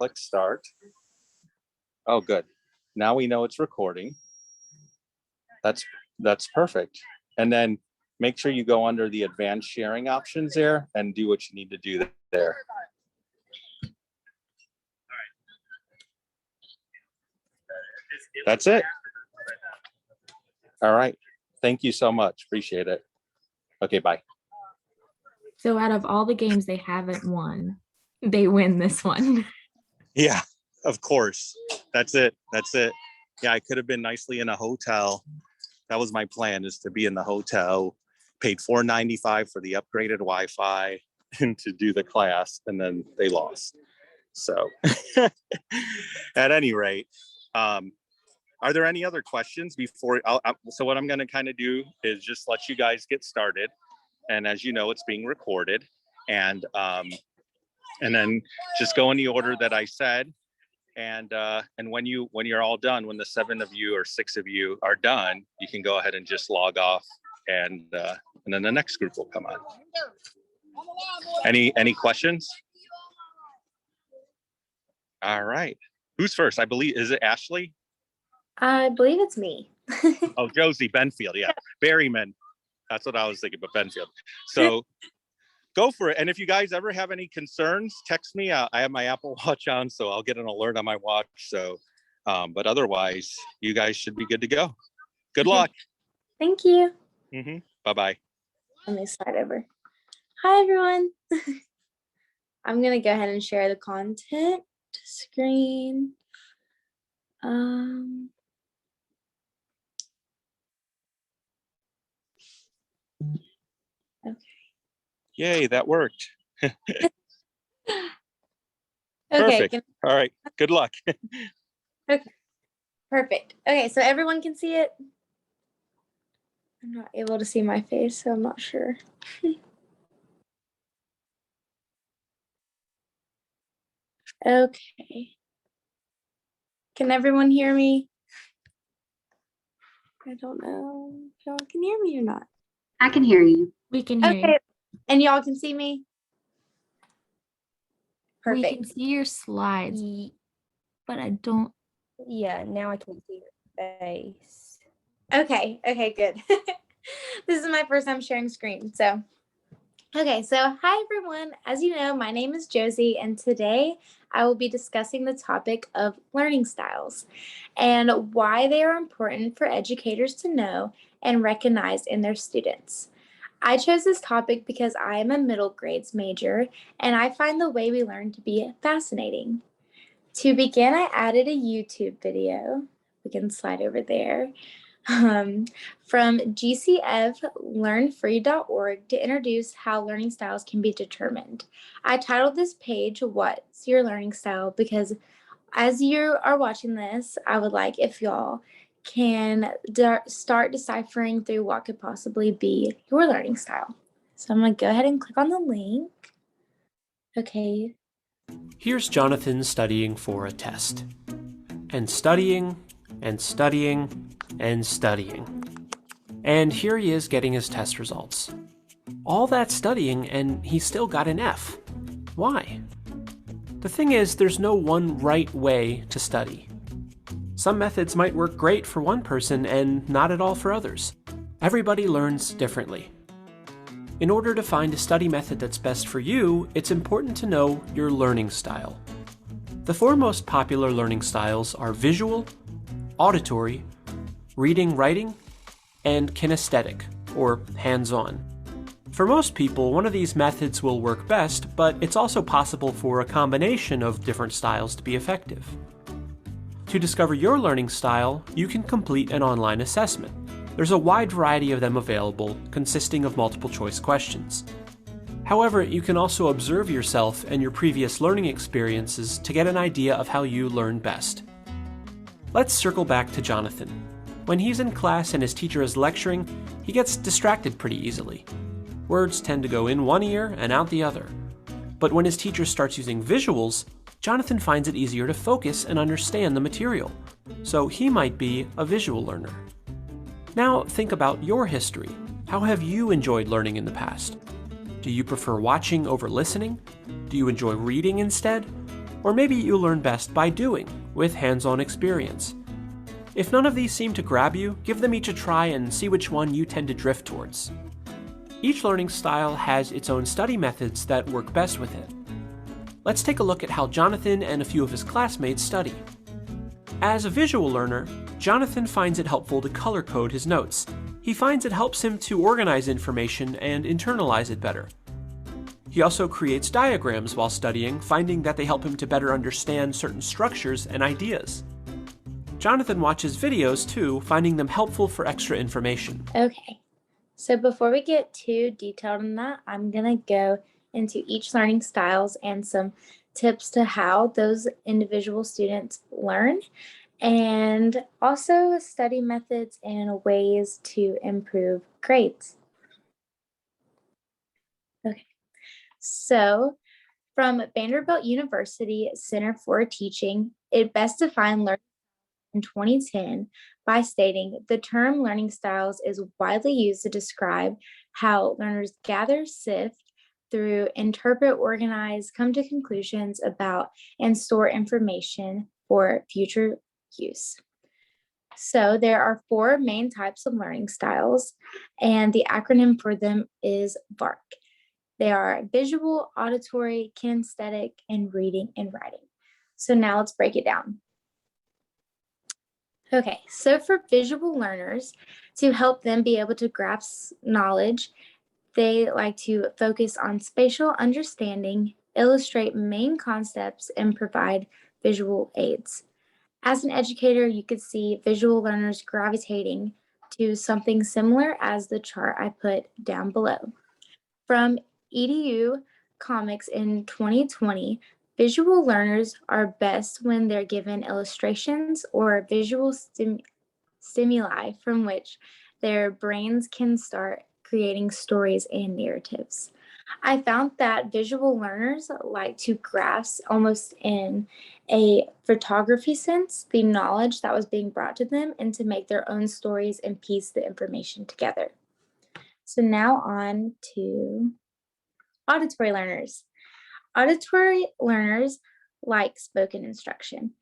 click start. Oh, good. Now we know it's recording. That's perfect. And then make sure you go under the advanced sharing options there and do what you need to do there. That's it. All right. Thank you so much. Appreciate it. Okay, bye. So out of all the games they haven't won, they win this one. Yeah, of course. That's it. Yeah, I could have been nicely in a hotel. That was my plan, is to be in the hotel, paid $4.95 for the upgraded Wi-Fi and to do the class, and then they lost. So at any rate, are there any other questions before? So what I'm going to kind of do is just let you guys get started. And as you know, it's being recorded. And then just go in the order that I said. And when you're all done, when the 7 of you or 6 of you are done, you can go ahead and just log off, and then the next group will come on. Any questions? All right. Who's first? I believe, is it Ashley? I believe it's me. Oh, Josie Benfield. Yeah. Berryman. That's what I was thinking, but Benfield. So go for it. And if you guys ever have any concerns, text me. I have my Apple Watch on, so I'll get an alert on my watch. So, but otherwise, you guys should be good to go. Good luck. Thank you. Bye-bye. Let me slide over. Hi, everyone. I'm going to go ahead and share the content screen. Okay. Yay, that worked. Okay. Perfect. All right. Good luck. Okay. Perfect. Okay, so everyone can see it. I'm not able to see my face, so I'm not sure. Okay. Can everyone hear me? I don't know if y'all can hear me or not. I can hear you. We can hear Okay. you. And y'all can see me? We Perfect. can see your slides, but I don't. Yeah, now I can see your face. Okay, good. This is my first time sharing screen. So, okay, so hi everyone. As you know, my name is Josie, and today I will be discussing the topic of learning styles and why they are important for educators to know and recognize in their students. I chose this topic because I am a middle grades major, and I find the way we learn to be fascinating. To begin, I added a YouTube video. We can slide over there. From GCFlearnfree.org to introduce how learning styles can be determined. I titled this page, "What's Your Learning Style?" because as you are watching this, I would like if y'all can start deciphering through what could possibly be your learning style. So I'm going to go ahead and click on the link. Okay. Here's Jonathan studying for a test. And studying, and studying, and studying. And here he is getting his test results. All that studying, and he still got an F. Why? The thing is, there's no one right way to study. Some methods might work great for one person and not at all for others. Everybody learns differently. In order to find a study method that's best for you, it's important to know your learning style. The 4 most popular learning styles are visual, auditory, reading, writing, and kinesthetic, or hands-on. For most people, one of these methods will work best, but it's also possible for a combination of different styles to be effective. To discover your learning style, you can complete an online assessment. There's a wide variety of them available, consisting of multiple choice questions. However, you can also observe yourself and your previous learning experiences to get an idea of how you learn best. Let's circle back to Jonathan. When he's in class and his teacher is lecturing, he gets distracted pretty easily. Words tend to go in one ear and out the other. But when his teacher starts using visuals, Jonathan finds it easier to focus and understand the material. So he might be a visual learner. Now think about your history. How have you enjoyed learning in the past? Do you prefer watching over listening? Do you enjoy reading instead? Or maybe you learn best by doing, with hands-on experience. If none of these seem to grab you, give them each a try and see which one you tend to drift towards. Each learning style has its own study methods that work best with it. Let's take a look at how Jonathan and a few of his classmates study. As a visual learner, Jonathan finds it helpful to color code his notes. He finds it helps him to organize information and internalize it better. He also creates diagrams while studying, finding that they help him to better understand certain structures and ideas. Jonathan watches videos too, finding them helpful for extra information. Okay, so before we get too detailed on that, I'm going to go into each learning styles and some tips to how those individual students learn, and also study methods and ways to improve grades. Okay, so from Vanderbilt University Center for Teaching, it best defined learning in 2010 by stating the term learning styles is widely used to describe how learners gather, sift through, interpret, organize, come to conclusions about, and store information for future use. So there are 4 main types of learning styles, and the acronym for them is VARK. They are visual, auditory, kinesthetic, and reading and writing. So now let's break it down. Okay, so for visual learners, to help them be able to grasp knowledge, they like to focus on spatial understanding, illustrate main concepts, and provide visual aids. As an educator, you could see visual learners gravitating to something similar as the chart I put down below. From EDU Comics in 2020, visual learners are best when they're given illustrations or visual stimuli from which their brains can start creating stories and narratives. I found that visual learners like to grasp, almost in a photography sense, the knowledge that was being brought to them and to make their own stories and piece the information together. So now on to auditory learners. Auditory learners like spoken instruction.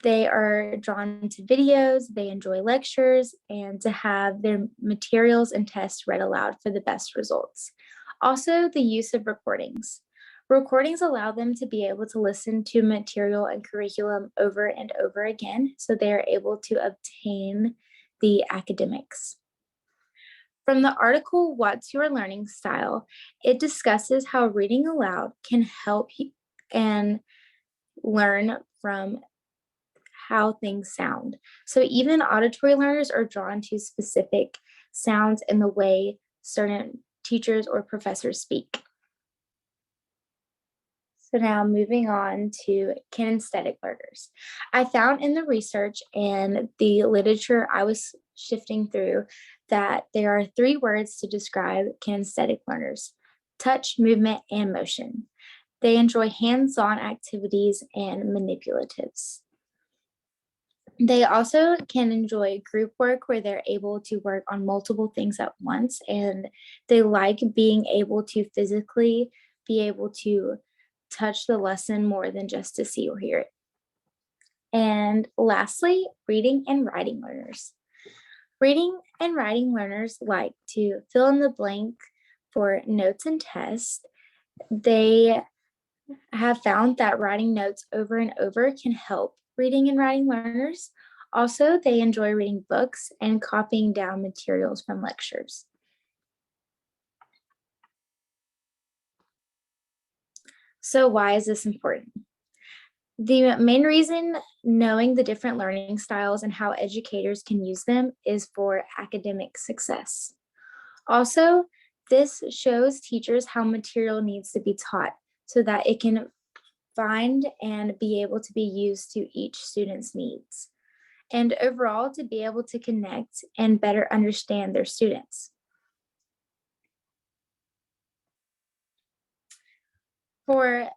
They are drawn to videos, they enjoy lectures, and to have their materials and tests read aloud for the best results. Also, the use of recordings. Recordings allow them to be able to listen to material and curriculum over and over again, so they are able to obtain the academics. From the article, What's Your Learning Style? It discusses how reading aloud can help you and learn from how things sound. So even auditory learners are drawn to specific sounds in the way certain teachers or professors speak. So now moving on to kinesthetic learners. I found in the research and the literature I was shifting through that there are 3 words to describe kinesthetic learners: touch, movement, and motion. They enjoy hands-on activities and manipulatives. They also can enjoy group work where they're able to work on multiple things at once, and they like being able to physically be able to touch the lesson more than just to see or hear it. And lastly, reading and writing learners. Reading and writing learners like to fill in the blank for notes and tests. They have found that writing notes over and over can help reading and writing learners. Also, they enjoy reading books and copying down materials from lectures. So why is this important? The main reason knowing the different learning styles and how educators can use them is for academic success. Also, this shows teachers how material needs to be taught so that it can find and be able to be used to each student's needs, and overall to be able to connect and better understand their students. For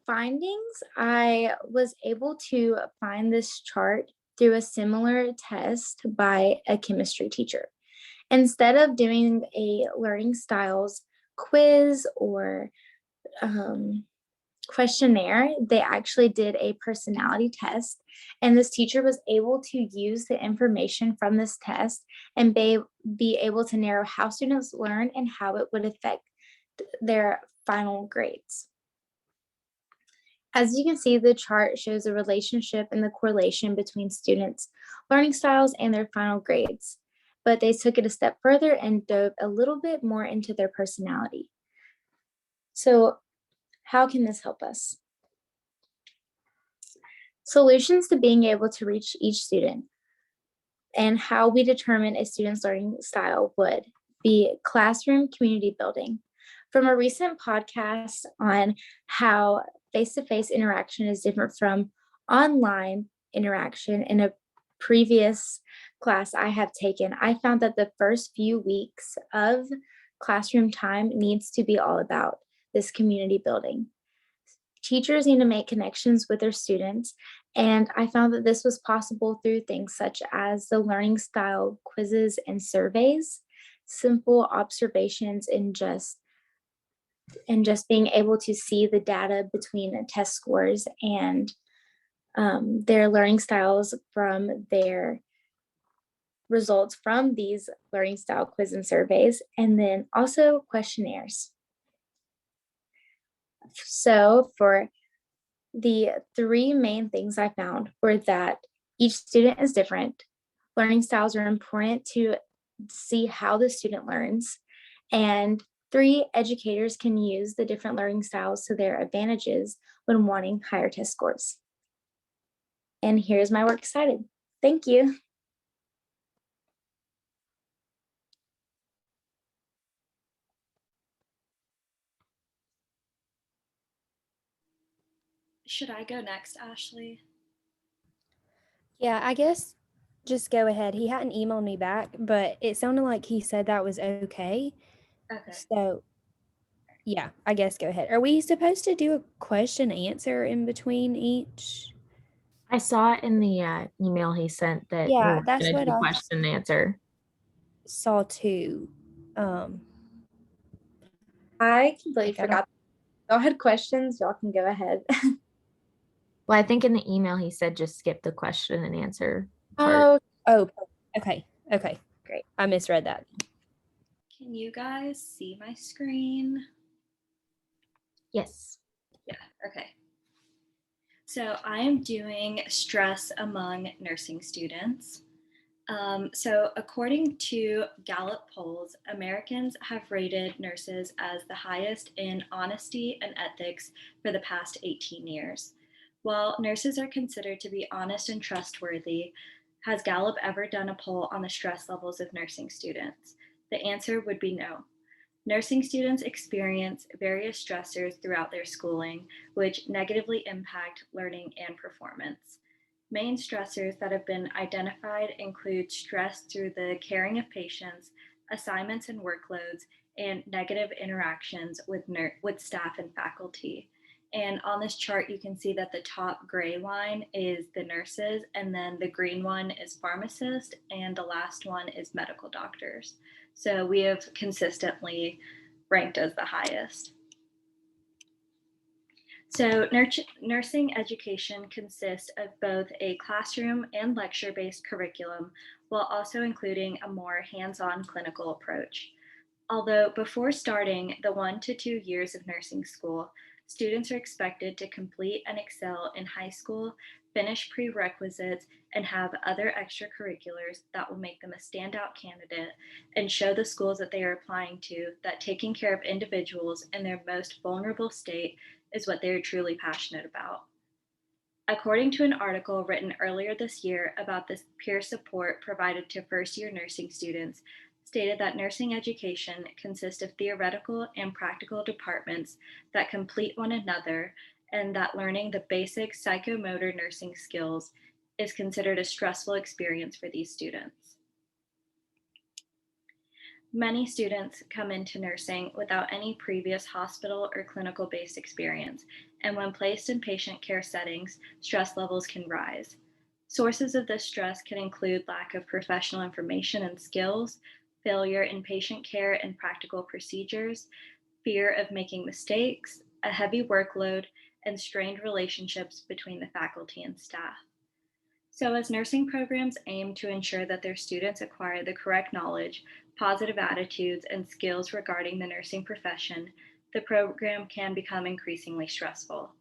findings, I was able to find this chart through a similar test by a chemistry teacher. Instead of doing a learning styles quiz or questionnaire, they actually did a personality test, and this teacher was able to use the information from this test and be able to narrow how students learn and how it would affect their final grades. As you can see, the chart shows a relationship and the correlation between students' learning styles and their final grades, but they took it a step further and dove a little bit more into their personality. So how can this help us? Solutions to being able to reach each student and how we determine a student's learning style would be classroom community building. From a recent podcast on how face-to-face interaction is different from online interaction in a previous class I have taken, I found that the first few weeks of classroom time needs to be all about this community building. Teachers need to make connections with their students, and I found that this was possible through things such as the learning style quizzes and surveys, simple observations, and just being able to see the data between test scores and their learning styles from their results from these learning style quiz and surveys, and then also questionnaires. So for the three main things I found were that each student is different. Learning styles are important to see how the student learns. And 3, educators can use the different learning styles to their advantages when wanting higher test scores. And here's my works cited. Thank you. Should I go next, Ashley? Yeah, I guess just go ahead. He hadn't emailed me back, but it sounded like he said that was okay. Okay. So, yeah, I guess go ahead. Are we supposed to do a question answer in between each? I saw it in the email he sent that we Yeah, were that's gonna what do I question and answer. saw too. I completely Like, I don't- forgot. Y'all had questions, y'all can go ahead. Well, I think in the email he said just skip the question and answer part. Oh, okay, great. I misread that. Can you guys see my screen? Yes. Yeah, okay. So I am doing stress among nursing students. So according to Gallup polls, Americans have rated nurses as the highest in honesty and ethics for the past 18 years. While nurses are considered to be honest and trustworthy, has Gallup ever done a poll on the stress levels of nursing students? The answer would be no. Nursing students experience various stressors throughout their schooling, which negatively impact learning and performance. Main stressors that have been identified include stress through the caring of patients, assignments and workloads, and negative interactions with staff and faculty. And on this chart, you can see that the top gray line is the nurses, and then the green one is pharmacists, and the last one is medical doctors. So we have consistently ranked as the highest. So nursing education consists of both a classroom and lecture-based curriculum, while also including a more hands-on clinical approach. Although before starting the 1 to 2 years of nursing school, students are expected to complete and excel in high school, finish prerequisites, and have other extracurriculars that will make them a standout candidate and show the schools that they are applying to that taking care of individuals in their most vulnerable state is what they are truly passionate about. According to an article written earlier this year about the peer support provided to first-year nursing students, stated that nursing education consists of theoretical and practical departments that complete one another, and that learning the basic psychomotor nursing skills is considered a stressful experience for these students. Many students come into nursing without any previous hospital or clinical-based experience, and when placed in patient care settings, stress levels can rise. Sources of this stress can include lack of professional information and skills, failure in patient care and practical procedures, fear of making mistakes, a heavy workload, and strained relationships between the faculty and staff. So as nursing programs aim to ensure that their students acquire the correct knowledge, positive attitudes, and skills regarding the nursing profession, the program can become increasingly stressful.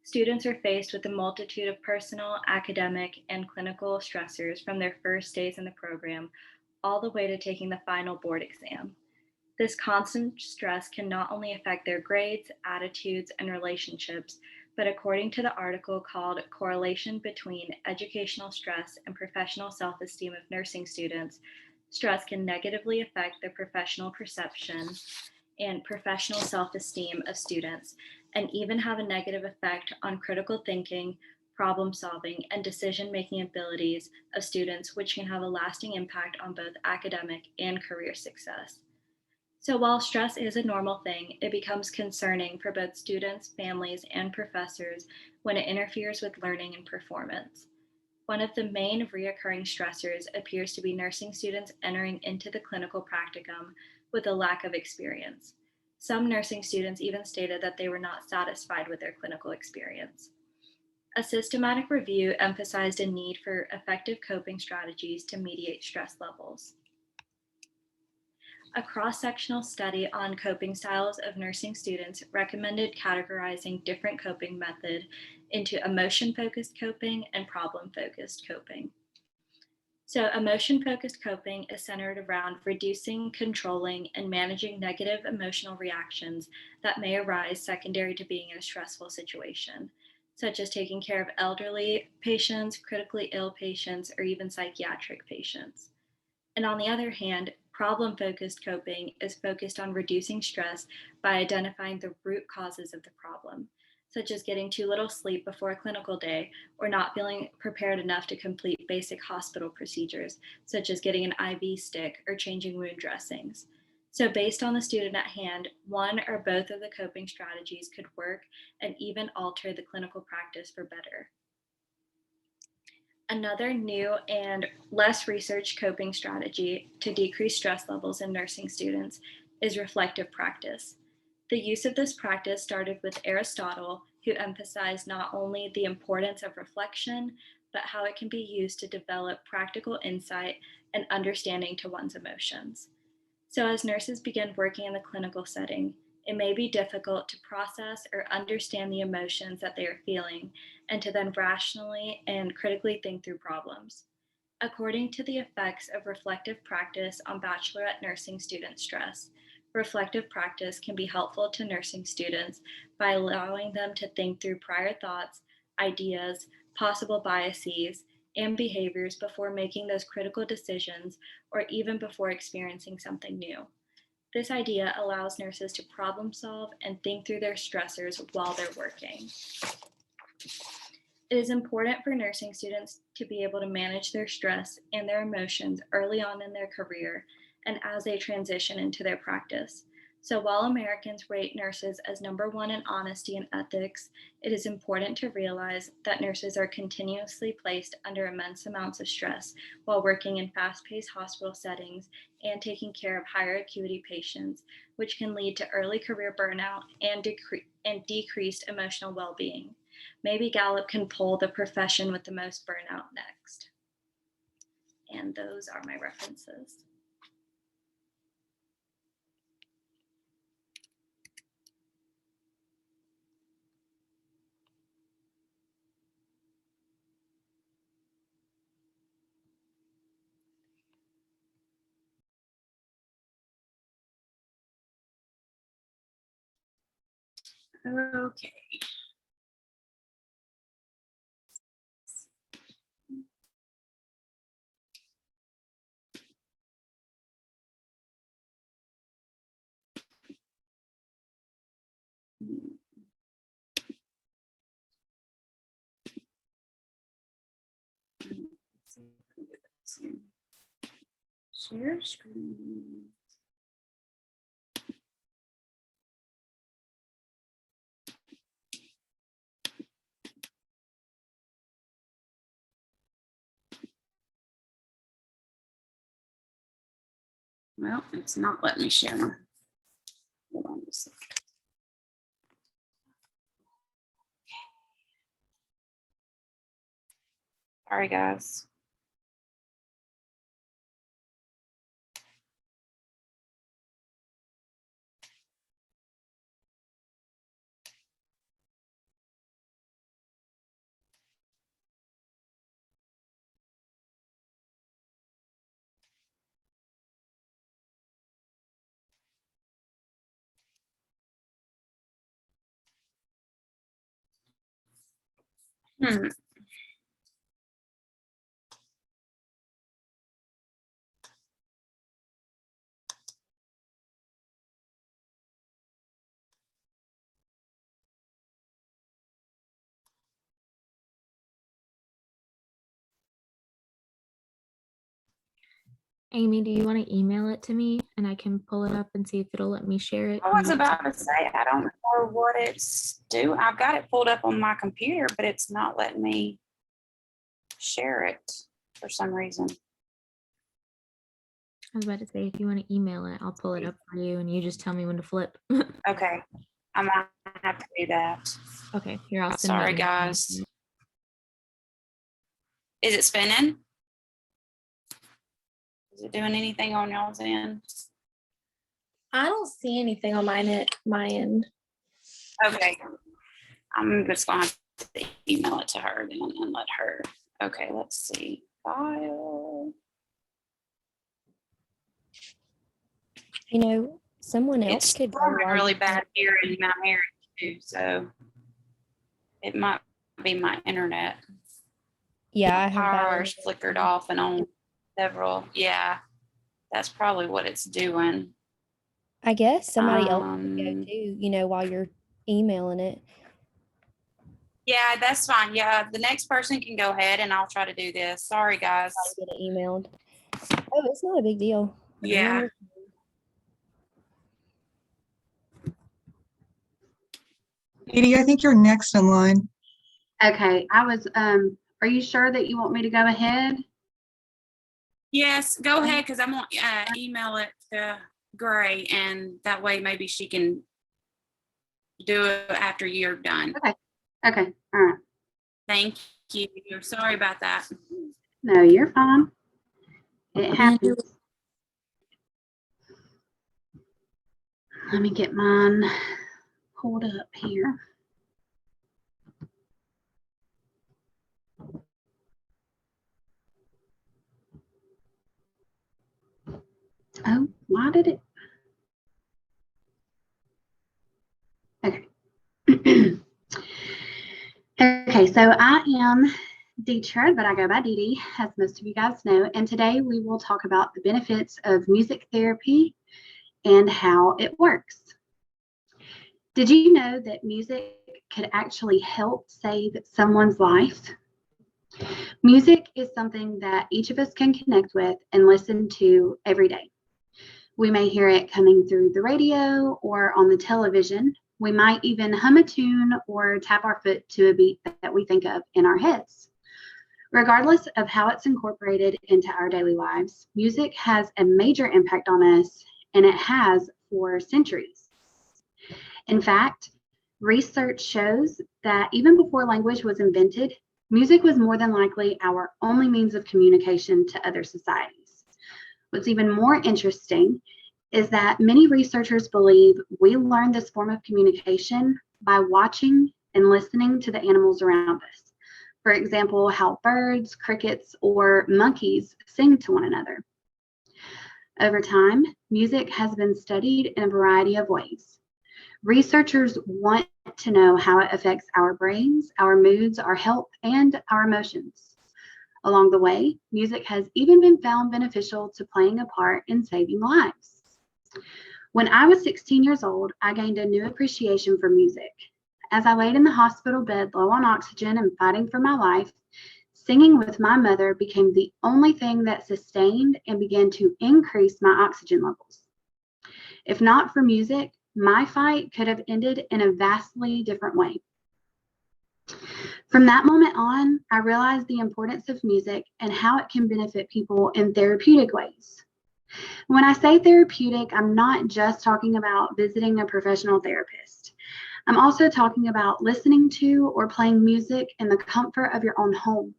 Students are faced with a multitude of personal, academic, and clinical stressors from their first days in the program all the way to taking the final board exam. This constant stress can not only affect their grades, attitudes, and relationships, but according to the article called Correlation Between Educational Stress and Professional Self-Esteem of Nursing Students, stress can negatively affect the professional perception and professional self-esteem of students, and even have a negative effect on critical thinking, problem solving, and decision-making abilities of students, which can have a lasting impact on both academic and career success. So while stress is a normal thing, it becomes concerning for both students, families, and professors when it interferes with learning and performance. One of the main reoccurring stressors appears to be nursing students entering into the clinical practicum with a lack of experience. Some nursing students even stated that they were not satisfied with their clinical experience. A systematic review emphasized a need for effective coping strategies to mediate stress levels. A cross-sectional study on coping styles of nursing students recommended categorizing different coping methods into emotion-focused coping and problem-focused coping. So emotion-focused coping is centered around reducing, controlling, and managing negative emotional reactions that may arise secondary to being in a stressful situation, such as taking care of elderly patients, critically ill patients, or even psychiatric patients. And on the other hand, problem-focused coping is focused on reducing stress by identifying the root causes of the problem, such as getting too little sleep before a clinical day or not feeling prepared enough to complete basic hospital procedures, such as getting an IV stick or changing wound dressings. So based on the student at hand, one or both of the coping strategies could work and even alter the clinical practice for better. Another new and less researched coping strategy to decrease stress levels in nursing students is reflective practice. The use of this practice started with Aristotle, who emphasized not only the importance of reflection, but how it can be used to develop practical insight and understanding to one's emotions. So as nurses begin working in the clinical setting, it may be difficult to process or understand the emotions that they are feeling and to then rationally and critically think through problems. According to the effects of reflective practice on bachelorette nursing student stress, reflective practice can be helpful to nursing students by allowing them to think through prior thoughts, ideas, possible biases, and behaviors before making those critical decisions or even before experiencing something new. This idea allows nurses to problem solve and think through their stressors while they're working. It is important for nursing students to be able to manage their stress and their emotions early on in their career and as they transition into their practice. So while Americans rate nurses as #1 in honesty and ethics, it is important to realize that nurses are continuously placed under immense amounts of stress while working in fast-paced hospital settings and taking care of higher acuity patients, which can lead to early career burnout and decreased emotional well-being. Maybe Gallup can poll the profession with the most burnout next. And those are my references. Okay. Share screen. Well, it's not letting me share. Hold on a second. Sorry, guys. Hmm. Amy, do you want to email it to me and I can pull it up and see if it'll let me share it? I was about to say, I don't know what it's doing. I've got it pulled up on my computer, but it's not letting me share it for some reason. I was about to say, if you want to email it, I'll pull it up for you and you just tell me when to flip. Okay, I might have to do that. Okay, here, I'll send you Sorry, an- guys. Is it spinning? Is it doing anything on y'all's end? I don't see anything on my end. Okay, I'm just gonna have to email it to her then and let her. Okay, let's see. File. You know, someone else It's could go probably while really you- bad here in my area too, so it might be my internet. Yeah, I have that. Power's flickered off and on several. Yeah, that's probably what it's doing. I guess somebody else could go Um, too, you know, while you're emailing it. Yeah, that's fine. Yeah, the next person can go ahead and I'll try to do this. Sorry, guys. Get it emailed. Oh, it's not a big deal. Yeah. Edie, I think you're next in line. Okay, are you sure that you want me to go ahead? Yes, go ahead because I'm going to email it to Gray and that way maybe she can do it after you're done. Okay, all right. Thank you. Sorry about that. No, you're fine. It happens. Let me get mine pulled up here. Oh, why did it? Okay. Okay, so I am Deetra, but I go by Dee Dee, as most of you guys know. And today we will talk about the benefits of music therapy and how it works. Did you know that music could actually help save someone's life? Music is something that each of us can connect with and listen to every day. We may hear it coming through the radio or on the television. We might even hum a tune or tap our foot to a beat that we think of in our heads. Regardless of how it's incorporated into our daily lives, music has a major impact on us, and it has for centuries. In fact, research shows that even before language was invented, music was more than likely our only means of communication to other societies. What's even more interesting is that many researchers believe we learn this form of communication by watching and listening to the animals around us. For example, how birds, crickets, or monkeys sing to one another. Over time, music has been studied in a variety of ways. Researchers want to know how it affects our brains, our moods, our health, and our emotions. Along the way, music has even been found beneficial to playing a part in saving lives. When I was 16 years old, I gained a new appreciation for music. As I laid in the hospital bed low on oxygen and fighting for my life, singing with my mother became the only thing that sustained and began to increase my oxygen levels. If not for music, my fight could have ended in a vastly different way. From that moment on, I realized the importance of music and how it can benefit people in therapeutic ways. When I say therapeutic, I'm not just talking about visiting a professional therapist. I'm also talking about listening to or playing music in the comfort of your own home.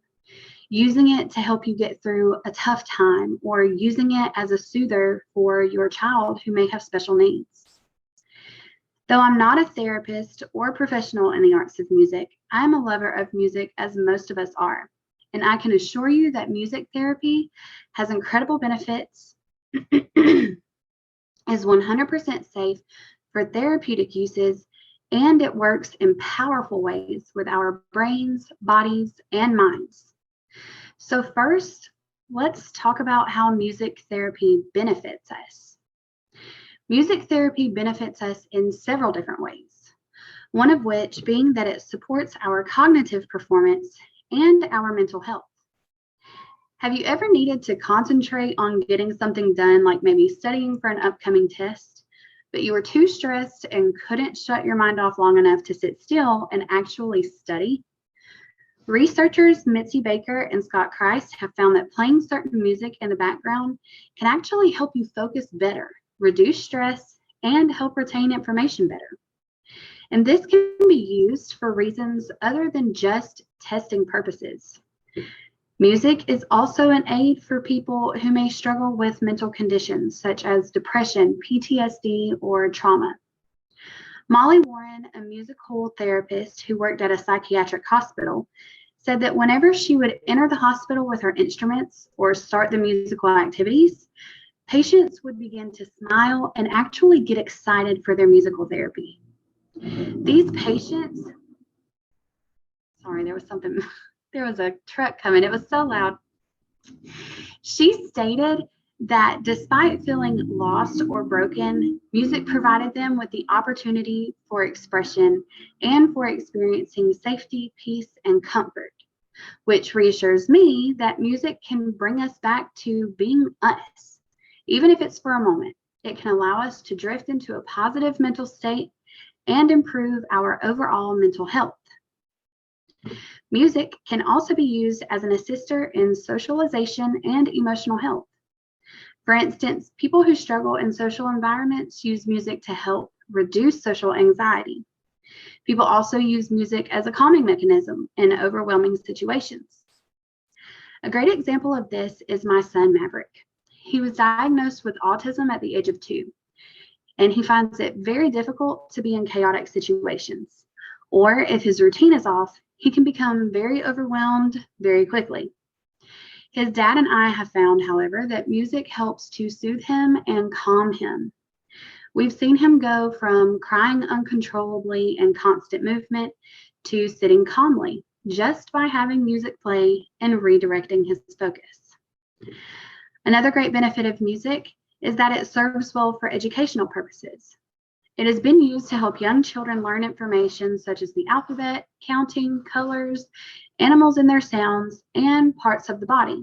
using it to help you get through a tough time, or using it as a soother for your child who may have special needs. Though I'm not a therapist or professional in the arts of music, I am a lover of music, as most of us are. And I can assure you that music therapy has incredible benefits, is 100% safe for therapeutic uses, and it works in powerful ways with our brains, bodies, and minds. So first, let's talk about how music therapy benefits us. Music therapy benefits us in several different ways, one of which being that it supports our cognitive performance and our mental health. Have you ever needed to concentrate on getting something done, like maybe studying for an upcoming test, but you were too stressed and couldn't shut your mind off long enough to sit still and actually study? Researchers Mitzi Baker and Scott Christ have found that playing certain music in the background can actually help you focus better, reduce stress, and help retain information better. And this can be used for reasons other than just testing purposes. Music is also an aid for people who may struggle with mental conditions such as depression, PTSD, or trauma. Molly Warren, a musical therapist who worked at a psychiatric hospital, said that whenever she would enter the hospital with her instruments or start the musical activities, patients would begin to smile and actually get excited for their musical therapy. These patients, sorry, there was a truck coming. It was so loud. She stated that despite feeling lost or broken, music provided them with the opportunity for expression and for experiencing safety, peace, and comfort, which reassures me that music can bring us back to being us. Even if it's for a moment, it can allow us to drift into a positive mental state and improve our overall mental health. Music can also be used as an assister in socialization and emotional health. For instance, people who struggle in social environments use music to help reduce social anxiety. People also use music as a calming mechanism in overwhelming situations. A great example of this is my son, Maverick. He was diagnosed with autism at the age of 2, and he finds it very difficult to be in chaotic situations. Or if his routine is off, he can become very overwhelmed very quickly. His dad and I have found, however, that music helps to soothe him and calm him. We've seen him go from crying uncontrollably and constant movement to sitting calmly just by having music play and redirecting his focus. Another great benefit of music is that it serves well for educational purposes. It has been used to help young children learn information such as the alphabet, counting, colors, animals and their sounds, and parts of the body.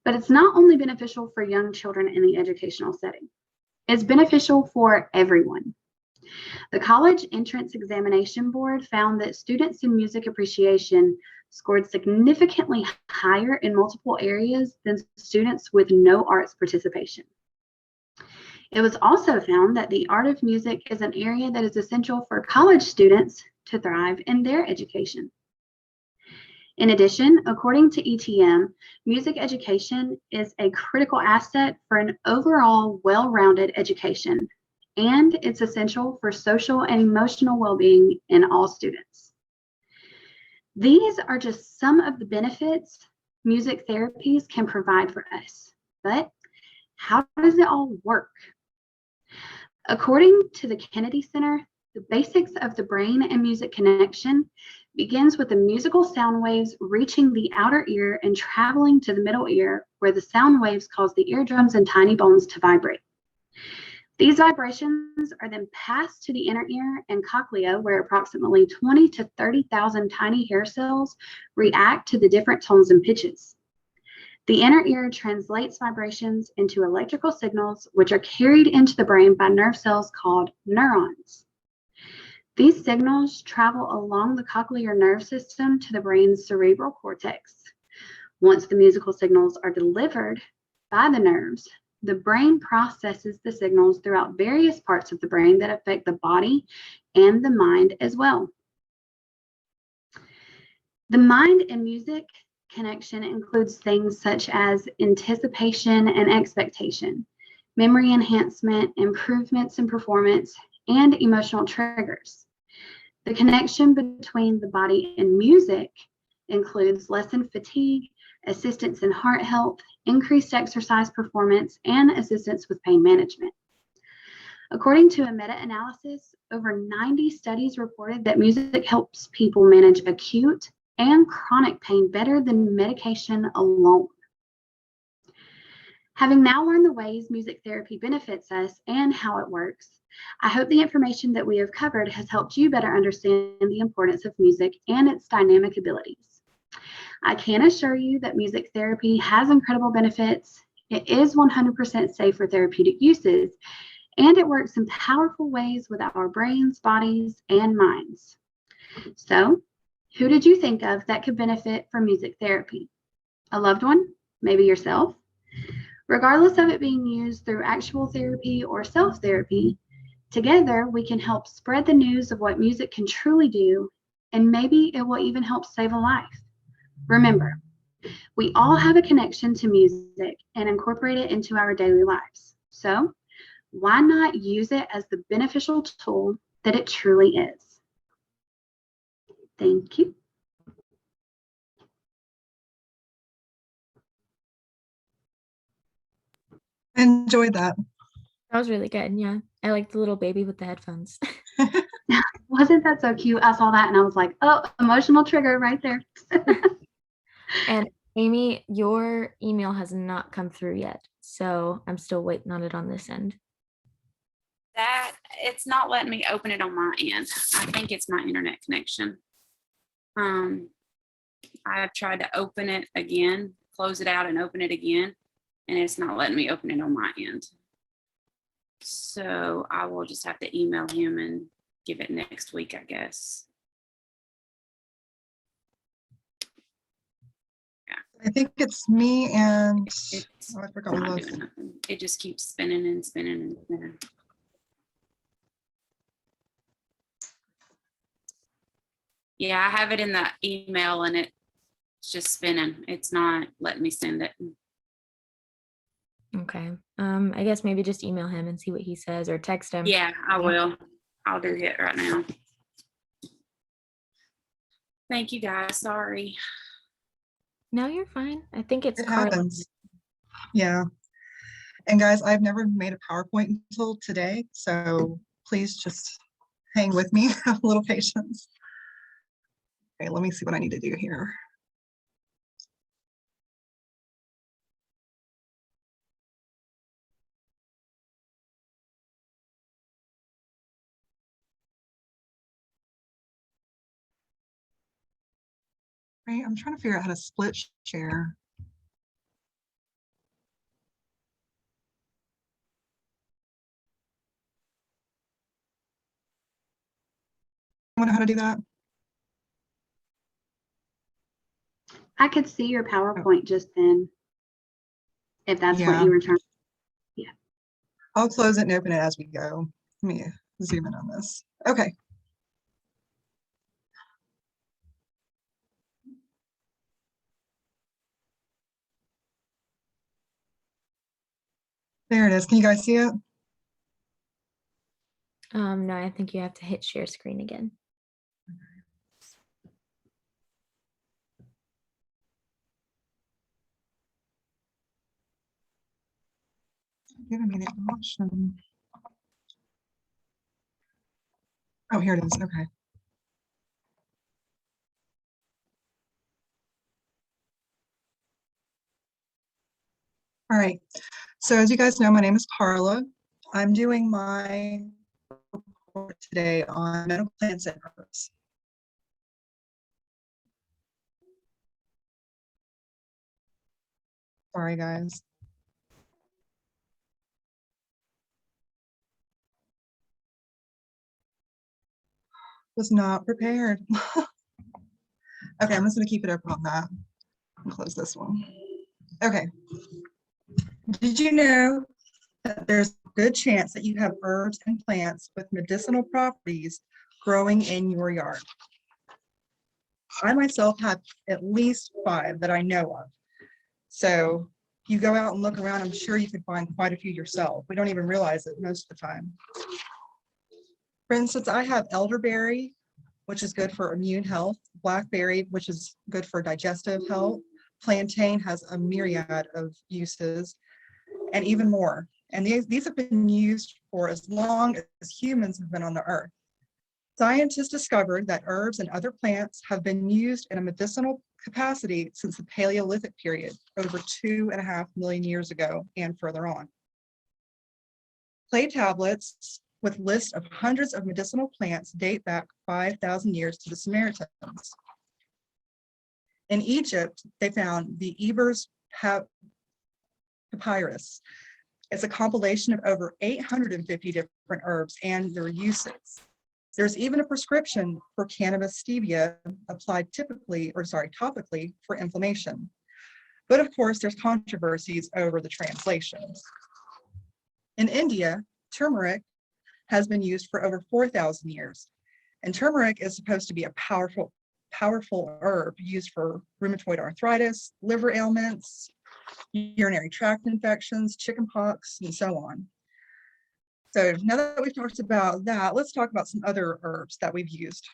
But it's not only beneficial for young children in the educational setting. It's beneficial for everyone. The College Entrance Examination Board found that students in music appreciation scored significantly higher in multiple areas than students with no arts participation. It was also found that the art of music is an area that is essential for college students to thrive in their education. In addition, according to ETM, music education is a critical asset for an overall well-rounded education, and it's essential for social and emotional well-being in all students. These are just some of the benefits music therapies can provide for us, but how does it all work? According to the Kennedy Center, the basics of the brain and music connection begins with the musical sound waves reaching the outer ear and traveling to the middle ear, where the sound waves cause the eardrums and tiny bones to vibrate. These vibrations are then passed to the inner ear and cochlea, where approximately 20 to 30,000 tiny hair cells react to the different tones and pitches. The inner ear translates vibrations into electrical signals, which are carried into the brain by nerve cells called neurons. These signals travel along the cochlear nerve system to the brain's cerebral cortex. Once the musical signals are delivered by the nerves, the brain processes the signals throughout various parts of the brain that affect the body and the mind as well. The mind and music connection includes things such as anticipation and expectation, memory enhancement, improvements in performance, and emotional triggers. The connection between the body and music includes lessened fatigue, assistance in heart health, increased exercise performance, and assistance with pain management. According to a meta-analysis, over 90 studies reported that music helps people manage acute and chronic pain better than medication alone. Having now learned the ways music therapy benefits us and how it works, I hope the information that we have covered has helped you better understand the importance of music and its dynamic abilities. I can assure you that music therapy has incredible benefits. It is 100% safe for therapeutic uses, and it works in powerful ways with our brains, bodies, and minds. So, who did you think of that could benefit from music therapy? A loved one? Maybe yourself? Regardless of it being used through actual therapy or self-therapy, together we can help spread the news of what music can truly do, and maybe it will even help save a life. Remember, we all have a connection to music and incorporate it into our daily lives. So, why not use it as the beneficial tool that it truly is? Thank you. I enjoyed that. That was really good. Yeah. I like the little baby with the headphones. Wasn't that so cute? I saw that and I was like, oh, emotional trigger right there. And Amy, your email has not come through yet. So I'm still waiting on it on this end. That it's not letting me open it on my end. I think it's my internet connection. I've tried to open it again, close it out and open it again, and it's not letting me open it on my end. So I will just have to email him and give it next week, I guess. I think it's me and It's I forgot what not it was. doing nothing. It just keeps spinning and spinning and spinning. Yeah, I have it in the email and it's just spinning. It's not letting me send it. Okay. I guess maybe just email him and see what he says or text him. Yeah, I will. I'll do it right now. Thank you guys. Sorry. No, you're fine. I think it's It Carla. happens. Yeah. And guys, I've never made a PowerPoint until today, so please just hang with me, have a little patience. Okay, let me see what I need to do here. Right, I'm trying to figure out how to split share. I know how to do that. I could see your PowerPoint just then, if that's what Yeah. you were trying. I'll close it and open it as we go. Let me zoom in on this. Okay. There it is. Can you guys see it? No, I think you have to hit share screen again. Giving me the option. Oh, here it is. Okay. All right. So as you guys know, my name is Carla. I'm doing my report today on medical plans and purpose. Sorry, guys. Was not prepared. Okay, I'm just gonna keep it open on that and close this one. Okay. Did you know that there's a good chance that you have herbs and plants with medicinal properties growing in your yard? I myself have at least 5 that I know of. So if you go out and look around, I'm sure you could find quite a few yourself. We don't even realize it most of the time. For instance, I have elderberry, which is good for immune health, blackberry, which is good for digestive health. Plantain has a myriad of uses and even more. And these have been used for as long as humans have been on the earth. Scientists discovered that herbs and other plants have been used in a medicinal capacity since the Paleolithic period, over 2.5 million years ago and further on. Clay tablets with lists of hundreds of medicinal plants date back 5,000 years to the Samaritans. In Egypt, they found the Ebers Papyrus. It's a compilation of over 850 different herbs and their uses. There's even a prescription for cannabis stevia applied topically for inflammation. But of course, there's controversies over the translations. In India, turmeric has been used for over 4,000 years. And turmeric is supposed to be a powerful herb used for rheumatoid arthritis, liver ailments, urinary tract infections, chickenpox, and so on. So now that we've talked about that, let's talk about some other herbs that we've used,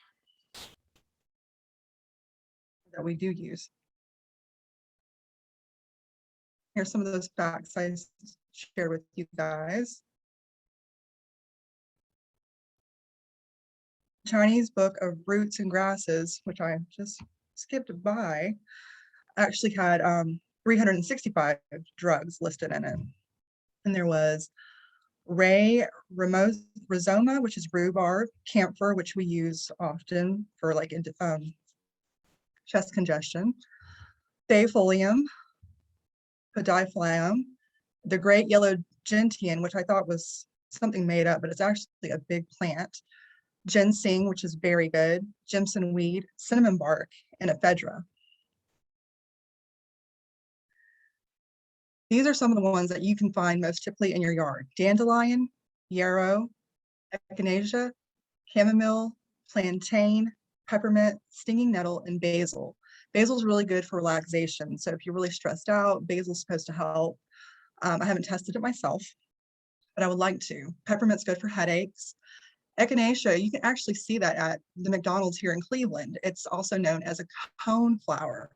that we do use. Here's some of those facts I shared with you guys. Chinese Book of Roots and Grasses, which I just skipped by, actually had 365 drugs listed in it. And there was rhizoma, which is rhubarb, camphor, which we use often for like chest congestion, Thayfolium, Pediphyllum, the great yellow gentian, which I thought was something made up, but it's actually a big plant, ginseng, which is very good, Jimson weed, cinnamon bark, and ephedra. These are some of the ones that you can find most typically in your yard: dandelion, yarrow, echinacea, chamomile, plantain, peppermint, stinging nettle, and basil. Basil is really good for relaxation. So if you're really stressed out, basil is supposed to help. I haven't tested it myself, but I would like to. Peppermint's good for headaches. Echinacea, you can actually see that at the McDonald's here in Cleveland. It's also known as a cone flower.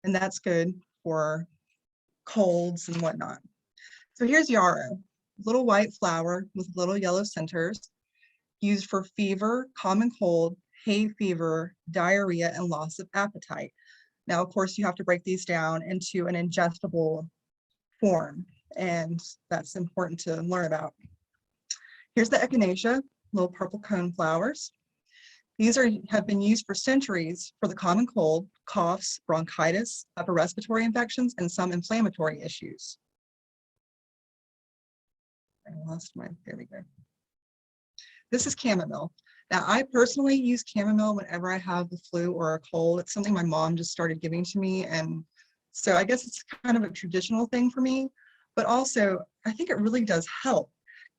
And that's good for colds and whatnot. So here's yarrow, little white flower with little yellow centers, used for fever, common cold, hay fever, diarrhea, and loss of appetite. Now, of course, you have to break these down into an ingestible form, and that's important to learn about. Here's the echinacea, little purple cone flowers. These have been used for centuries for the common cold, coughs, bronchitis, upper respiratory infections, and some inflammatory issues. There we go. This is chamomile. Now, I personally use chamomile whenever I have the flu or a cold. It's something my mom just started giving to me. And so I guess it's kind of a traditional thing for me, but also I think it really does help.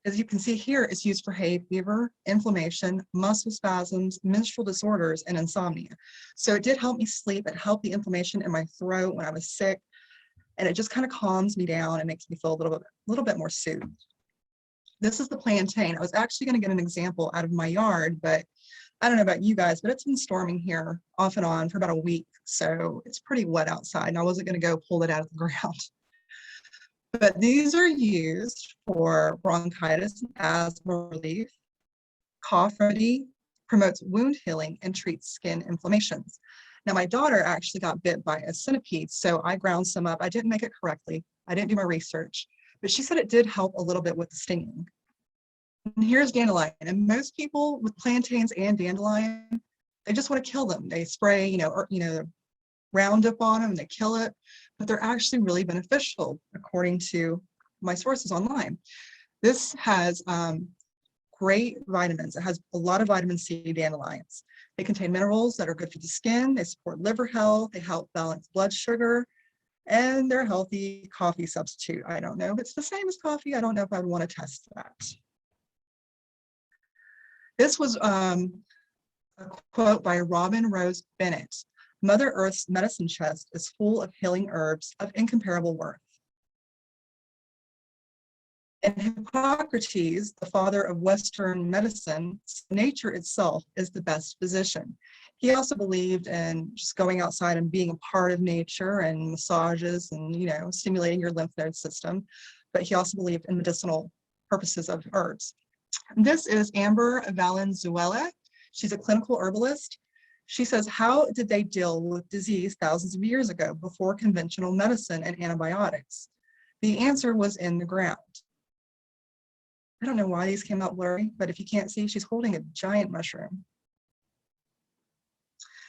As you can see here, it's used for hay fever, inflammation, muscle spasms, menstrual disorders, and insomnia. So it did help me sleep. It helped the inflammation in my throat when I was sick. And it just kind of calms me down and makes me feel a little bit more soothed. This is the plantain. I was actually going to get an example out of my yard, but I don't know about you guys, but it's been storming here off and on for about a week. So it's pretty wet outside, and I wasn't going to go pull it out of the ground. But these are used for bronchitis and asthma relief, cough remedy, promotes wound healing, and treats skin inflammations. Now, my daughter actually got bit by a centipede, so I ground some up. I didn't make it correctly. I didn't do my research, but she said it did help a little bit with the stinging. And here's dandelion, and most people with plantains and dandelion, they just want to kill them. They spray, Roundup on them and they kill it, but they're actually really beneficial according to my sources online. This has great vitamins. It has a lot of vitamin C, dandelions. They contain minerals that are good for the skin. They support liver health. They help balance blood sugar, and they're a healthy coffee substitute. I don't know if it's the same as coffee. I don't know if I'd want to test that. This was A quote by Robin Rose Bennett: "Mother Earth's medicine chest is full of healing herbs of incomparable worth." And Hippocrates, the father of Western medicine, nature itself is the best physician. He also believed in just going outside and being a part of nature and massages and, stimulating your lymph node system. But he also believed in medicinal purposes of herbs. This is Amber Valenzuela. She's a clinical herbalist. She says, how did they deal with disease thousands of years ago before conventional medicine and antibiotics? The answer was in the ground. I don't know why these came out blurry, but if you can't see, she's holding a giant mushroom.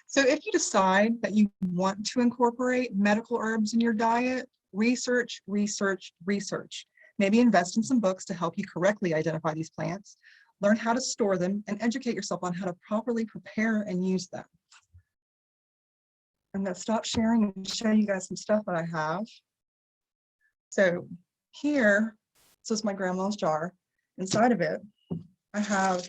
So if you decide that you want to incorporate medical herbs in your diet, research, research, research. Maybe invest in some books to help you correctly identify these plants, learn how to store them, and educate yourself on how to properly prepare and use them. I'm going to stop sharing and show you guys some stuff that I have. So here, this is my grandma's jar. Inside of it, I have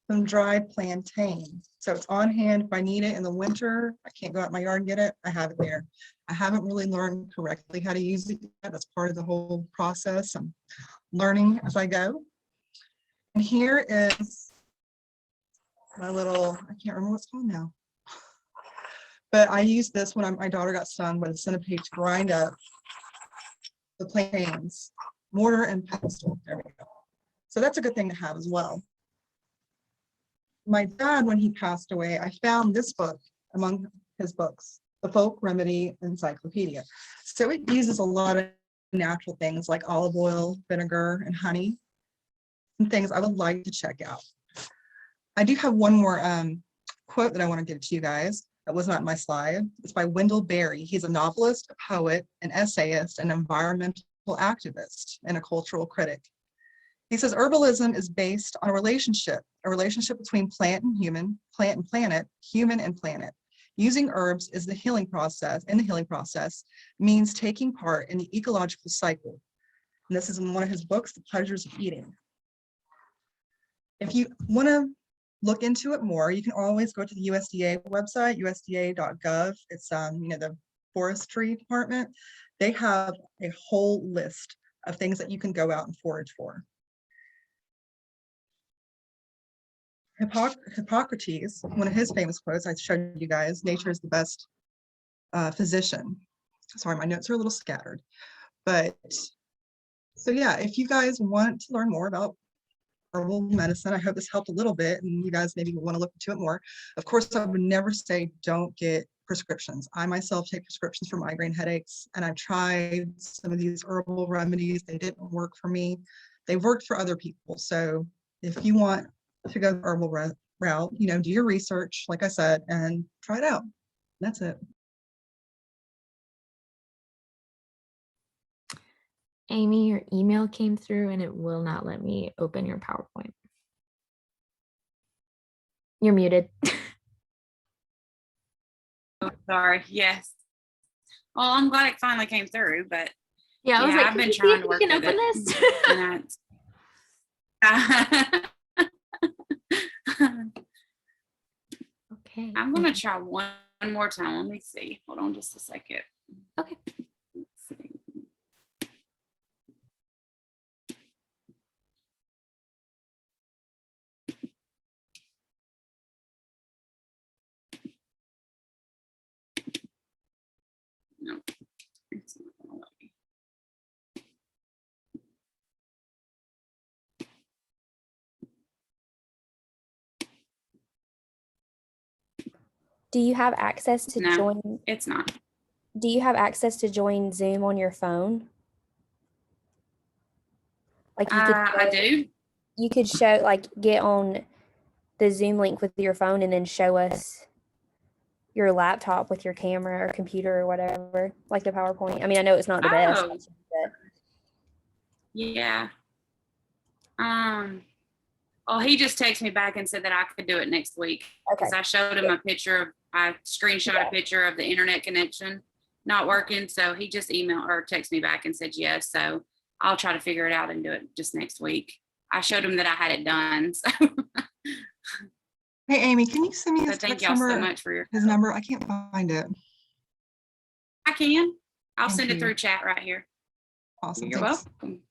some dried plantain. So it's on hand if I need it in the winter. I can't go out in my yard and get it. I have it there. I haven't really learned correctly how to use it yet. That's part of the whole process. I'm learning as I go. And here is my little, I can't remember what it's called now. But I used this when my daughter got stung with a centipede to grind up the plantains, mortar and pestle. There we go. So that's a good thing to have as well. My dad, when he passed away, I found this book among his books, the Folk Remedy Encyclopedia. So it uses a lot of natural things like olive oil, vinegar, and honey, and things I would like to check out. I do have one more quote that I want to give to you guys. That was not in my slide. It's by Wendell Berry. He's a novelist, a poet, an essayist, an environmental activist, and a cultural critic. He says, herbalism is based on a relationship between plant and human, plant and planet, human and planet. Using herbs is the healing process, means taking part in the ecological cycle. And this is in one of his books, The Pleasures of Eating. If you want to look into it more, you can always go to the USDA website, usda.gov. It's the forestry department. They have a whole list of things that you can go out and forage for. Hippocrates, one of his famous quotes I showed you guys, nature is the best physician. Sorry, my notes are a little scattered. But so yeah, if you guys want to learn more about herbal medicine, I hope this helped a little bit and you guys maybe want to look into it more. Of course, I would never say don't get prescriptions. I myself take prescriptions for migraine headaches, and I've tried some of these herbal remedies. They didn't work for me. They worked for other people. So if you want to go the herbal route, do your research, like I said, and try it out. That's it. Amy, your email came through and it will not let me open your PowerPoint. You're muted. Oh, sorry. Yes. Well, I'm glad it finally came through, but Yeah, I was yeah, like, I've can been you see trying if to you work can with open it. this? Okay. I'm gonna try one more time. Let me see. Hold on just a second. Okay. Let's see. No, it's not gonna let me. Do you have access to No. join? It's not. Do you have access to join Zoom on your phone? Like you could I do. you could show, like, get on the Zoom link with your phone and then show us your laptop with your camera or computer or whatever, like the PowerPoint. I mean, I know it's not the best. Oh. But Yeah. Oh, he just texted me back and said that I could do it next week because okay. I showed him a picture. I screenshot a picture of the internet connection not working. So he just emailed or texted me back and said yes. So I'll try to figure it out and do it just next week. I showed him that I had it done. So Hey, Amy, can you send me So his thank text y'all so number? much for your His help. number? I can't find it. I can. I'll Thank send it you. through chat right here. Awesome. You're Thanks. welcome.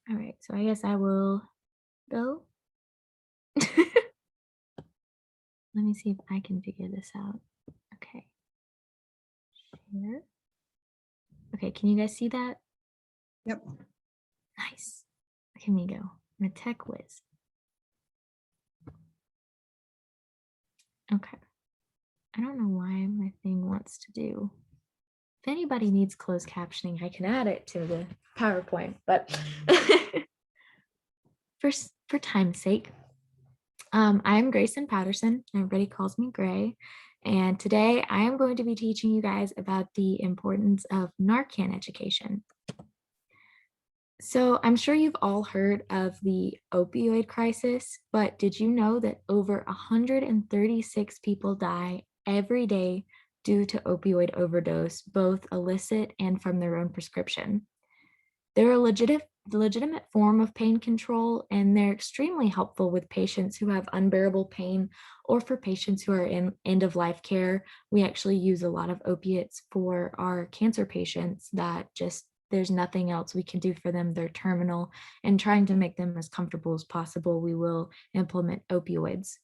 All right, so I guess I will go. Let me see if I can figure this out. Okay. Share. Okay, can you guys see that? Yep. Nice. Here we go. I'm a tech whiz. Okay. I don't know why my thing wants to do. If anybody needs closed captioning, I can add it to the PowerPoint, but for time's sake, I'm Grayson Patterson. Everybody calls me Gray. And today I am going to be teaching you guys about the importance of Narcan education. So I'm sure you've all heard of the opioid crisis, but did you know that over 136 people die every day due to opioid overdose, both illicit and from their own prescription? They're a legitimate form of pain control, and they're extremely helpful with patients who have unbearable pain or for patients who are in end-of-life care. We actually use a lot of opiates for our cancer patients that just there's nothing else we can do for them. They're terminal, and trying to make them as comfortable as possible, we will implement opioids.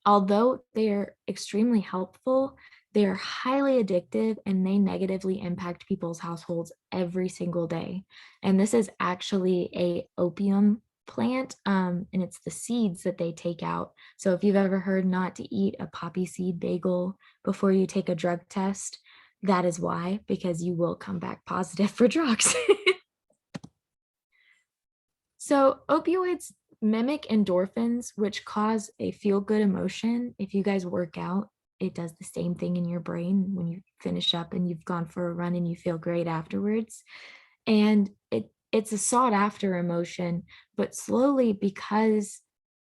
Although they are extremely helpful, they are highly addictive and they negatively impact people's households every single day. And this is actually a opium plant, and it's the seeds that they take out. So if you've ever heard not to eat a poppy seed bagel before you take a drug test, that is why, because you will come back positive for drugs. So opioids mimic endorphins, which cause a feel-good emotion. If you guys work out, it does the same thing in your brain when you finish up and you've gone for a run and you feel great afterwards. And it's a sought-after emotion, but slowly, because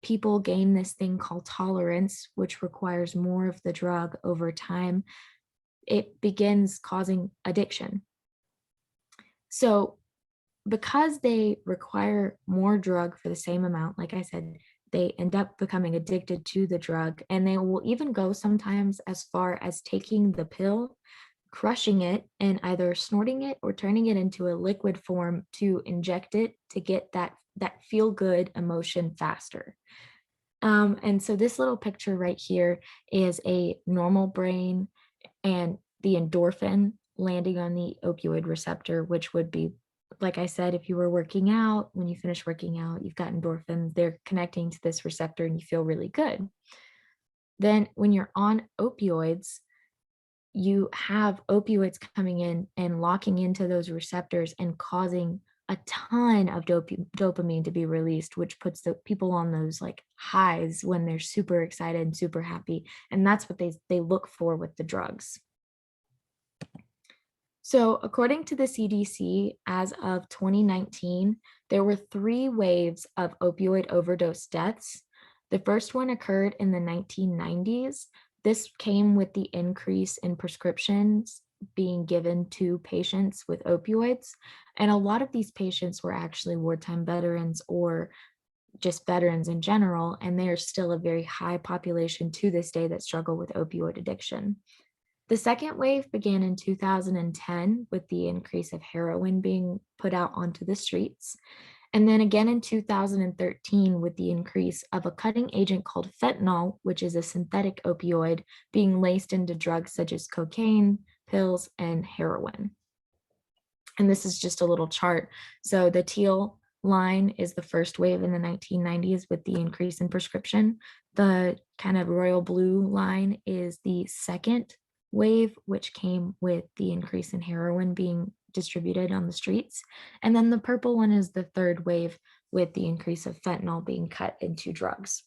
people gain this thing called tolerance, which requires more of the drug over time, it begins causing addiction. So because they require more drug for the same amount, like I said, they end up becoming addicted to the drug, and they will even go sometimes as far as taking the pill, crushing it, and either snorting it or turning it into a liquid form to inject it to get that feel good emotion faster. And so this little picture right here is a normal brain and the endorphin landing on the opioid receptor, which would be, like I said, if you were working out, when you finish working out, you've got endorphins, they're connecting to this receptor and you feel really good. Then when you're on opioids, you have opioids coming in and locking into those receptors and causing a ton of dopamine to be released, which puts the people on those like highs when they're super excited and super happy. And that's what they look for with the drugs. So according to the CDC, as of 2019, there were 3 waves of opioid overdose deaths. The first one occurred in the 1990s. This came with the increase in prescriptions being given to patients with opioids. And a lot of these patients were actually wartime veterans or just veterans in general, and they are still a very high population to this day that struggle with opioid addiction. The second wave began in 2010 with the increase of heroin being put out onto the streets. And then again in 2013 with the increase of a cutting agent called fentanyl, which is a synthetic opioid being laced into drugs such as cocaine, pills, and heroin. And this is just a little chart. So the teal line is the first wave in the 1990s with the increase in prescription. The kind of royal blue line is the second wave, which came with the increase in heroin being distributed on the streets. And then the purple one is the third wave with the increase of fentanyl being cut into drugs.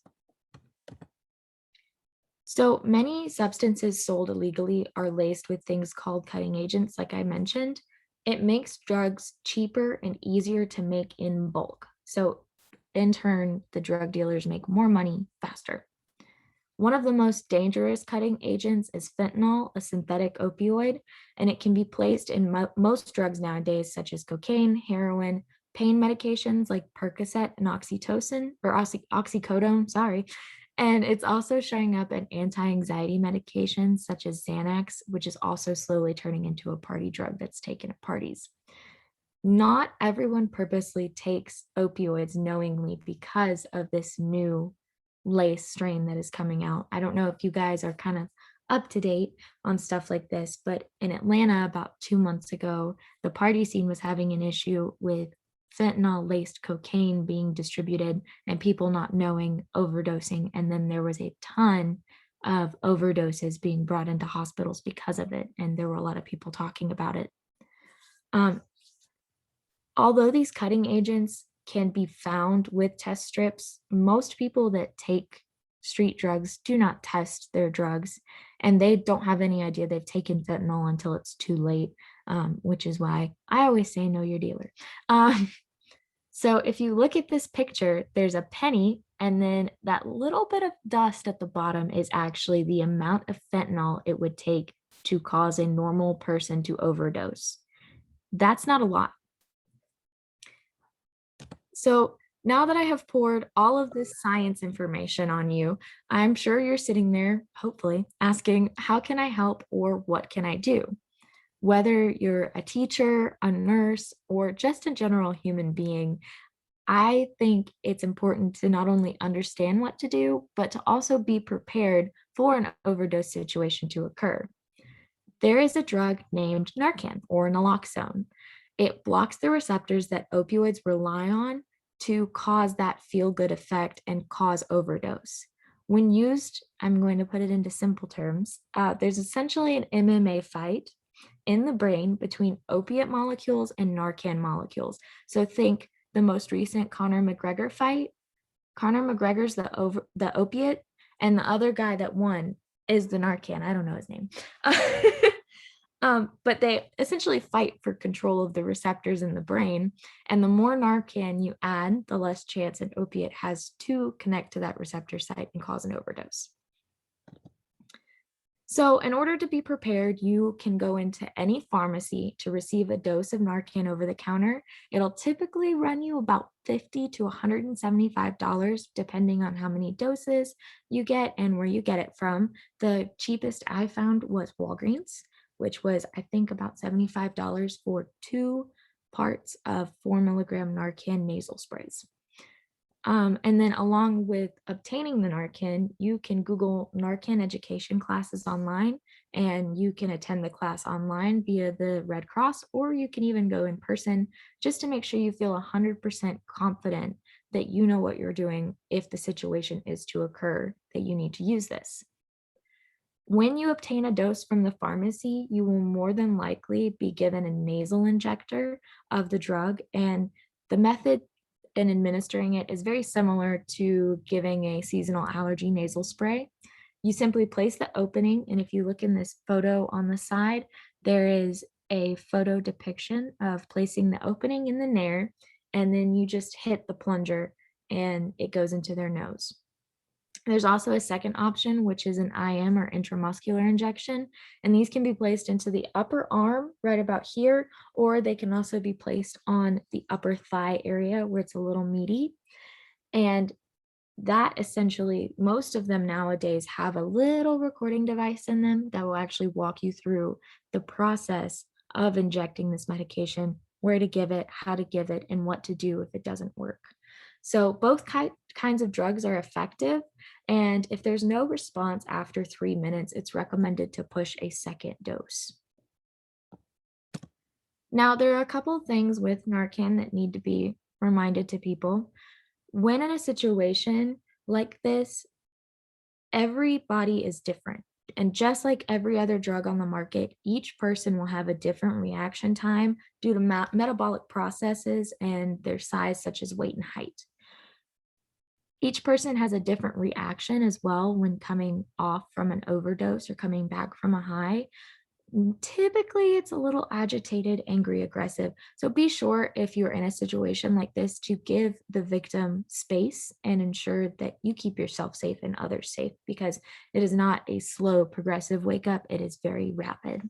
So many substances sold illegally are laced with things called cutting agents, like I mentioned. It makes drugs cheaper and easier to make in bulk. So in turn, the drug dealers make more money faster. One of the most dangerous cutting agents is fentanyl, a synthetic opioid, and it can be placed in most drugs nowadays, such as cocaine, heroin, pain medications like Percocet and oxytocin, or oxycodone, sorry. And it's also showing up in anti-anxiety medications such as Xanax, which is also slowly turning into a party drug that's taken at parties. Not everyone purposely takes opioids knowingly because of this new lace strain that is coming out. I don't know if you guys are kind of up to date on stuff like this, but in Atlanta about 2 months ago, the party scene was having an issue with fentanyl laced cocaine being distributed and people not knowing, overdosing. And then there was a ton of overdoses being brought into hospitals because of it. And there were a lot of people talking about it. Although these cutting agents can be found with test strips, most people that take street drugs do not test their drugs, and they don't have any idea they've taken fentanyl until it's too late, which is why I always say know your dealer. So if you look at this picture, there's a penny, and then that little bit of dust at the bottom is actually the amount of fentanyl it would take to cause a normal person to overdose. That's not a lot. So now that I have poured all of this science information on you, I'm sure you're sitting there, hopefully, asking, how can I help or what can I do? Whether you're a teacher, a nurse, or just a general human being, I think it's important to not only understand what to do, but to also be prepared for an overdose situation to occur. There is a drug named Narcan or naloxone. It blocks the receptors that opioids rely on to cause that feel-good effect and cause overdose. When used, I'm going to put it into simple terms, there's essentially an MMA fight in the brain between opiate molecules and Narcan molecules. So think the most recent Conor McGregor fight. Conor McGregor's the opiate, and the other guy that won is the Narcan. I don't know his name. But they essentially fight for control of the receptors in the brain. And the more Narcan you add, the less chance an opiate has to connect to that receptor site and cause an overdose. So in order to be prepared, you can go into any pharmacy to receive a dose of Narcan over the counter. It'll typically run you about $50 to $175, depending on how many doses you get and where you get it from. The cheapest I found was Walgreens, which was, I think, about $75 for 2 parts of 4 milligram Narcan nasal sprays. And then along with obtaining the Narcan, you can Google Narcan education classes online, and you can attend the class online via the Red Cross, or you can even go in person just to make sure you feel 100% confident that you know what you're doing if the situation is to occur that you need to use this. When you obtain a dose from the pharmacy, you will more than likely be given a nasal injector of the drug, and the method in administering it is very similar to giving a seasonal allergy nasal spray. You simply place the opening, and if you look in this photo on the side, there is a photo depiction of placing the opening in the nair, and then you just hit the plunger and it goes into their nose. There's also a second option, which is an IM or intramuscular injection, and these can be placed into the upper arm right about here, or they can also be placed on the upper thigh area where it's a little meaty. And that essentially, most of them nowadays have a little recording device in them that will actually walk you through the process of injecting this medication, where to give it, how to give it, and what to do if it doesn't work. So both kinds of drugs are effective, and if there's no response after 3 minutes, it's recommended to push a second dose. Now, there are a couple of things with Narcan that need to be reminded to people. When in a situation like this, everybody is different. And just like every other drug on the market, each person will have a different reaction time due to metabolic processes and their size, such as weight and height. Each person has a different reaction as well when coming off from an overdose or coming back from a high. Typically, it's a little agitated, angry, aggressive. So be sure if you're in a situation like this to give the victim space and ensure that you keep yourself safe and others safe, because it is not a slow, progressive wake up. It is very rapid.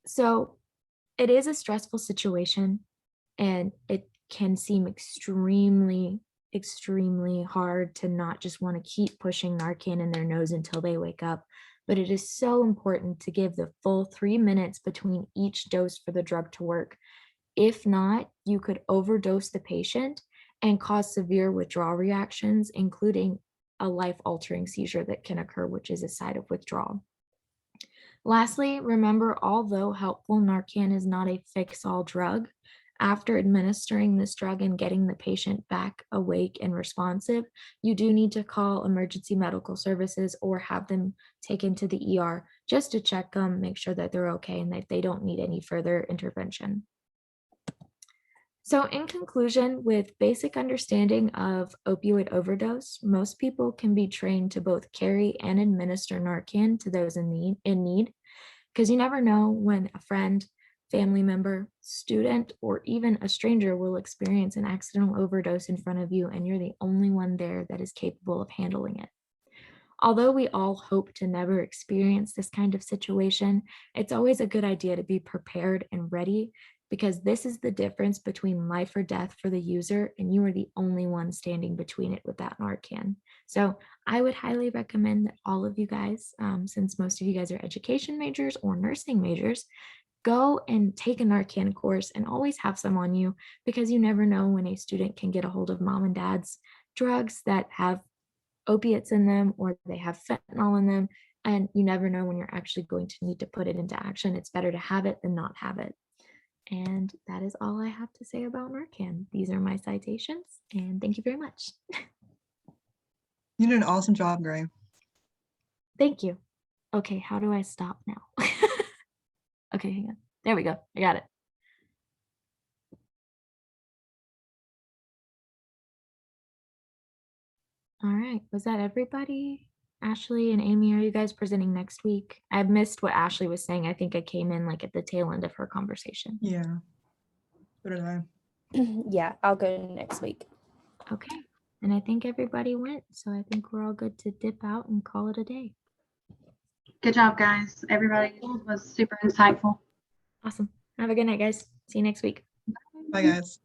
So it is a stressful situation, and it can seem extremely, extremely hard to not just want to keep pushing Narcan in their nose until they wake up. But it is so important to give the full 3 minutes between each dose for the drug to work. If not, you could overdose the patient and cause severe withdrawal reactions, including a life-altering seizure that can occur, which is a side of withdrawal. Lastly, remember, although helpful, Narcan is not a fix-all drug. After administering this drug and getting the patient back awake and responsive, you do need to call emergency medical services or have them taken to the ER just to check them, make sure that they're okay and that they don't need any further intervention. So in conclusion, with basic understanding of opioid overdose, most people can be trained to both carry and administer Narcan to those in need, because you never know when a friend, family member, student, or even a stranger will experience an accidental overdose in front of you, and you're the only one there that is capable of handling it. Although we all hope to never experience this kind of situation, it's always a good idea to be prepared and ready, because this is the difference between life or death for the user, and you are the only one standing between it with that Narcan. So I would highly recommend that all of you guys, since most of you guys are education majors or nursing majors, go and take a Narcan course and always have some on you, because you never know when a student can get a hold of mom and dad's drugs that have opiates in them or they have fentanyl in them, and you never know when you're actually going to need to put it into action. It's better to have it than not have it. And that is all I have to say about Narcan. These are my citations, and thank you very much. You did an awesome job, Gray. Thank you. Okay, how do I stop now? Okay, hang on. There we go. I got it. All right, was that everybody? Ashley and Amy, are you guys presenting next week? I missed what Ashley was saying. I think I came in like at the tail end of her conversation. Yeah. So did I. Yeah, I'll go next week. Okay, and I think everybody went, so I think we're all good to dip out and call it a day. Good job, guys. Everybody was super insightful. Awesome. Have a good night, guys. See you next week. Bye, guys.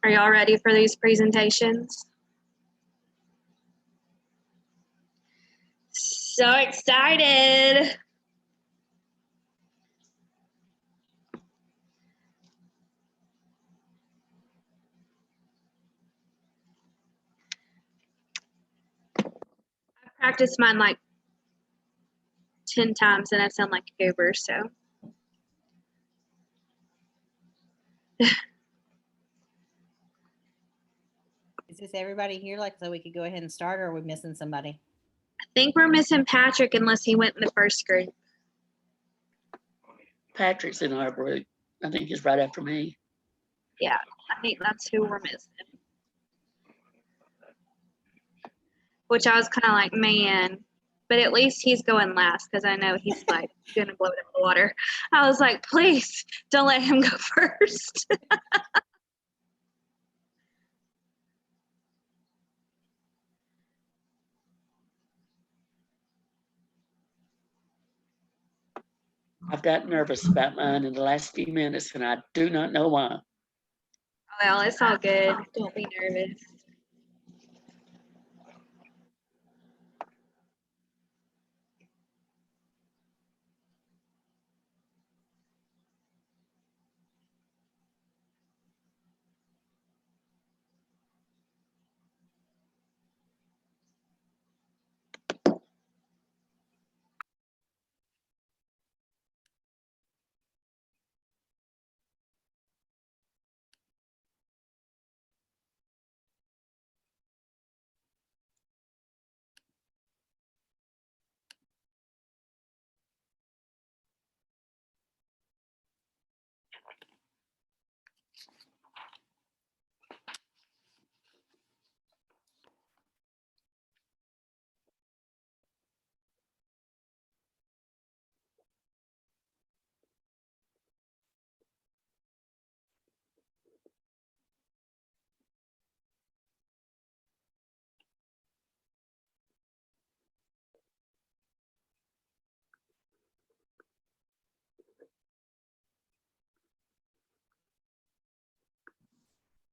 Are y'all ready for these presentations? So excited. I practiced mine like 10 times and I sound like a goober, so. Is this everybody here, like, so we could go ahead and start, or are we missing somebody? I think we're missing Patrick unless he went in the first group. Patrick's in our group. I think he's right after me. Yeah, I think that's who we're missing. Which I was kind of like, man, but at least he's going last because I know he's like gonna blow it in the water. I was like, please don't let him go first. I've got nervous about mine in the last few minutes, and I do not know why. Well, it's all good. Don't be nervous.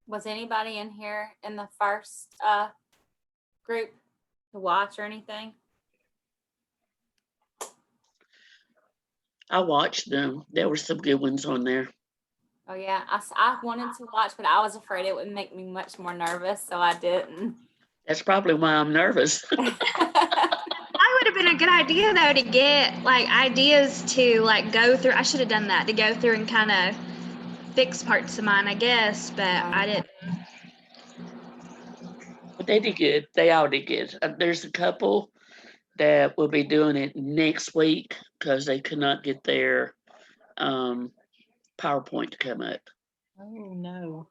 Was anybody in here in the first group to watch or anything? I watched them. There were some good ones on there. Oh yeah, I wanted to watch, but I was afraid it would make me much more nervous, so I didn't. That's probably why I'm nervous. That would have been a good idea though to get like ideas to like go through. I should have done that to go through and kind of fix parts of mine, I guess, but I didn't. But they did good. They all did good. There's a couple that will be doing it next week because they could not get their PowerPoint to come up. Oh, no.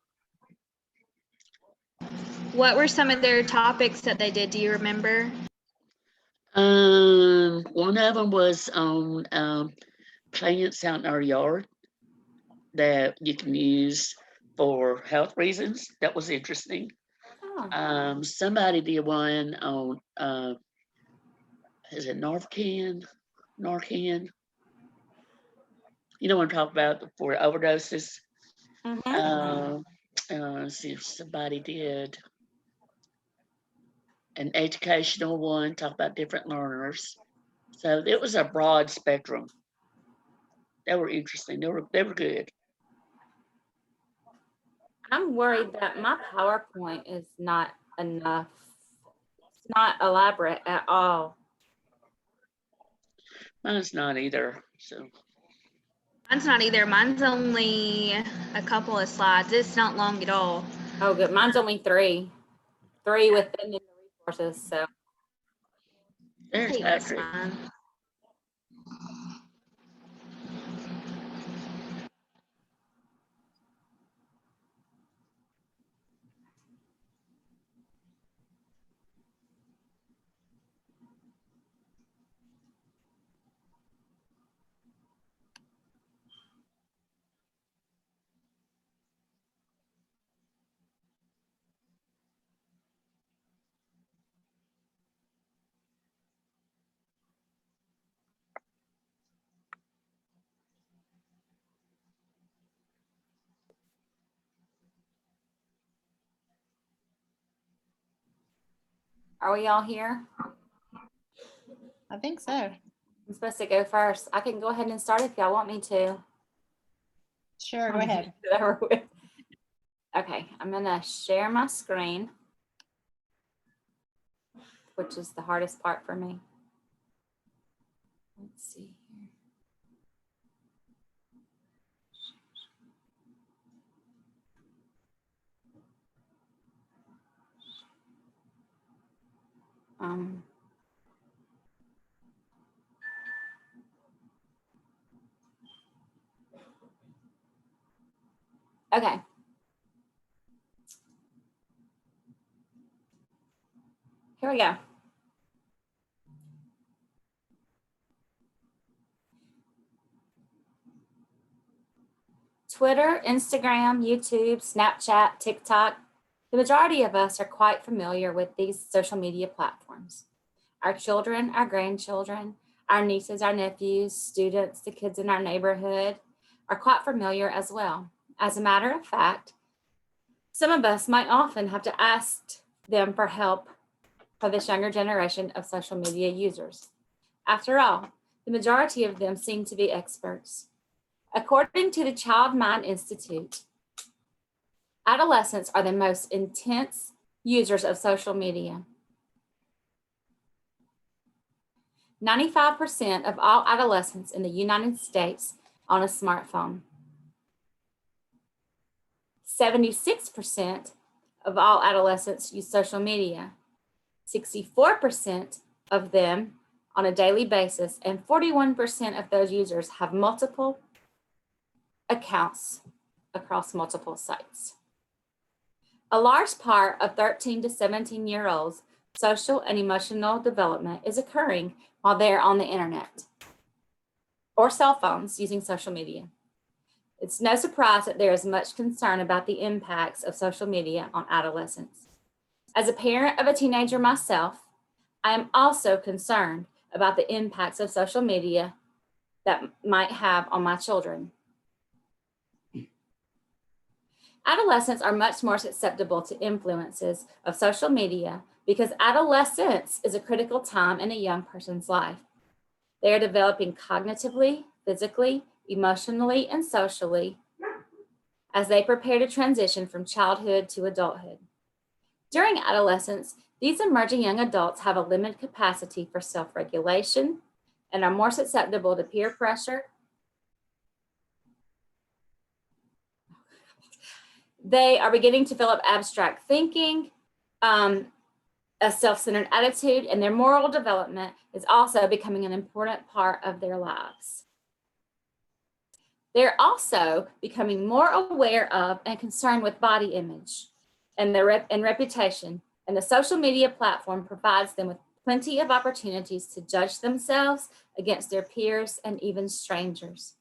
What were some of their topics that they did? Do you remember? One of them was on plants out in our yard that you can use for health reasons. That was interesting. Oh. Somebody did one on is it Narcan? Narcan. You know what I'm talking about for overdoses. Let's see if somebody did an educational one, talk about different learners. So it was a broad spectrum. They were interesting. They were good. I'm worried that my PowerPoint is not enough. It's not elaborate at all. Mine's not either. So Mine's not either. Mine's only a couple of slides. It's not long at all. Oh, good. Mine's only 3 within the resources. So there's Patrick. Are we all here? I think so. I'm supposed to go first. I can go ahead and start if y'all want me to. Sure, go ahead. Okay, I'm gonna share my screen, which is the hardest part for me. Let's see here. Okay. Here we go. Twitter, Instagram, YouTube, Snapchat, TikTok. The majority of us are quite familiar with these social media platforms. Our children, our grandchildren, our nieces, our nephews, students, the kids in our neighborhood are quite familiar as well. As a matter of fact, some of us might often have to ask them for help for this younger generation of social media users. After all, the majority of them seem to be experts. According to the Child Mind Institute, adolescents are the most intense users of social media. 95% of all adolescents in the United States own a smartphone. 76% of all adolescents use social media. 64% of them on a daily basis, and 41% of those users have multiple accounts across multiple sites. A large part of 13 to 17-year-olds' social and emotional development is occurring while they're on the internet or cell phones using social media. It's no surprise that there is much concern about the impacts of social media on adolescents. As a parent of a teenager myself, I am also concerned about the impacts of social media that might have on my children. Adolescents are much more susceptible to influences of social media because adolescence is a critical time in a young person's life. They are developing cognitively, physically, emotionally, and socially as they prepare to transition from childhood to adulthood. During adolescence, these emerging young adults have a limited capacity for self-regulation and are more susceptible to peer pressure. They are beginning to develop abstract thinking, a self-centered attitude, and their moral development is also becoming an important part of their lives. They're also becoming more aware of and concerned with body image and reputation, and the social media platform provides them with plenty of opportunities to judge themselves against their peers and even strangers.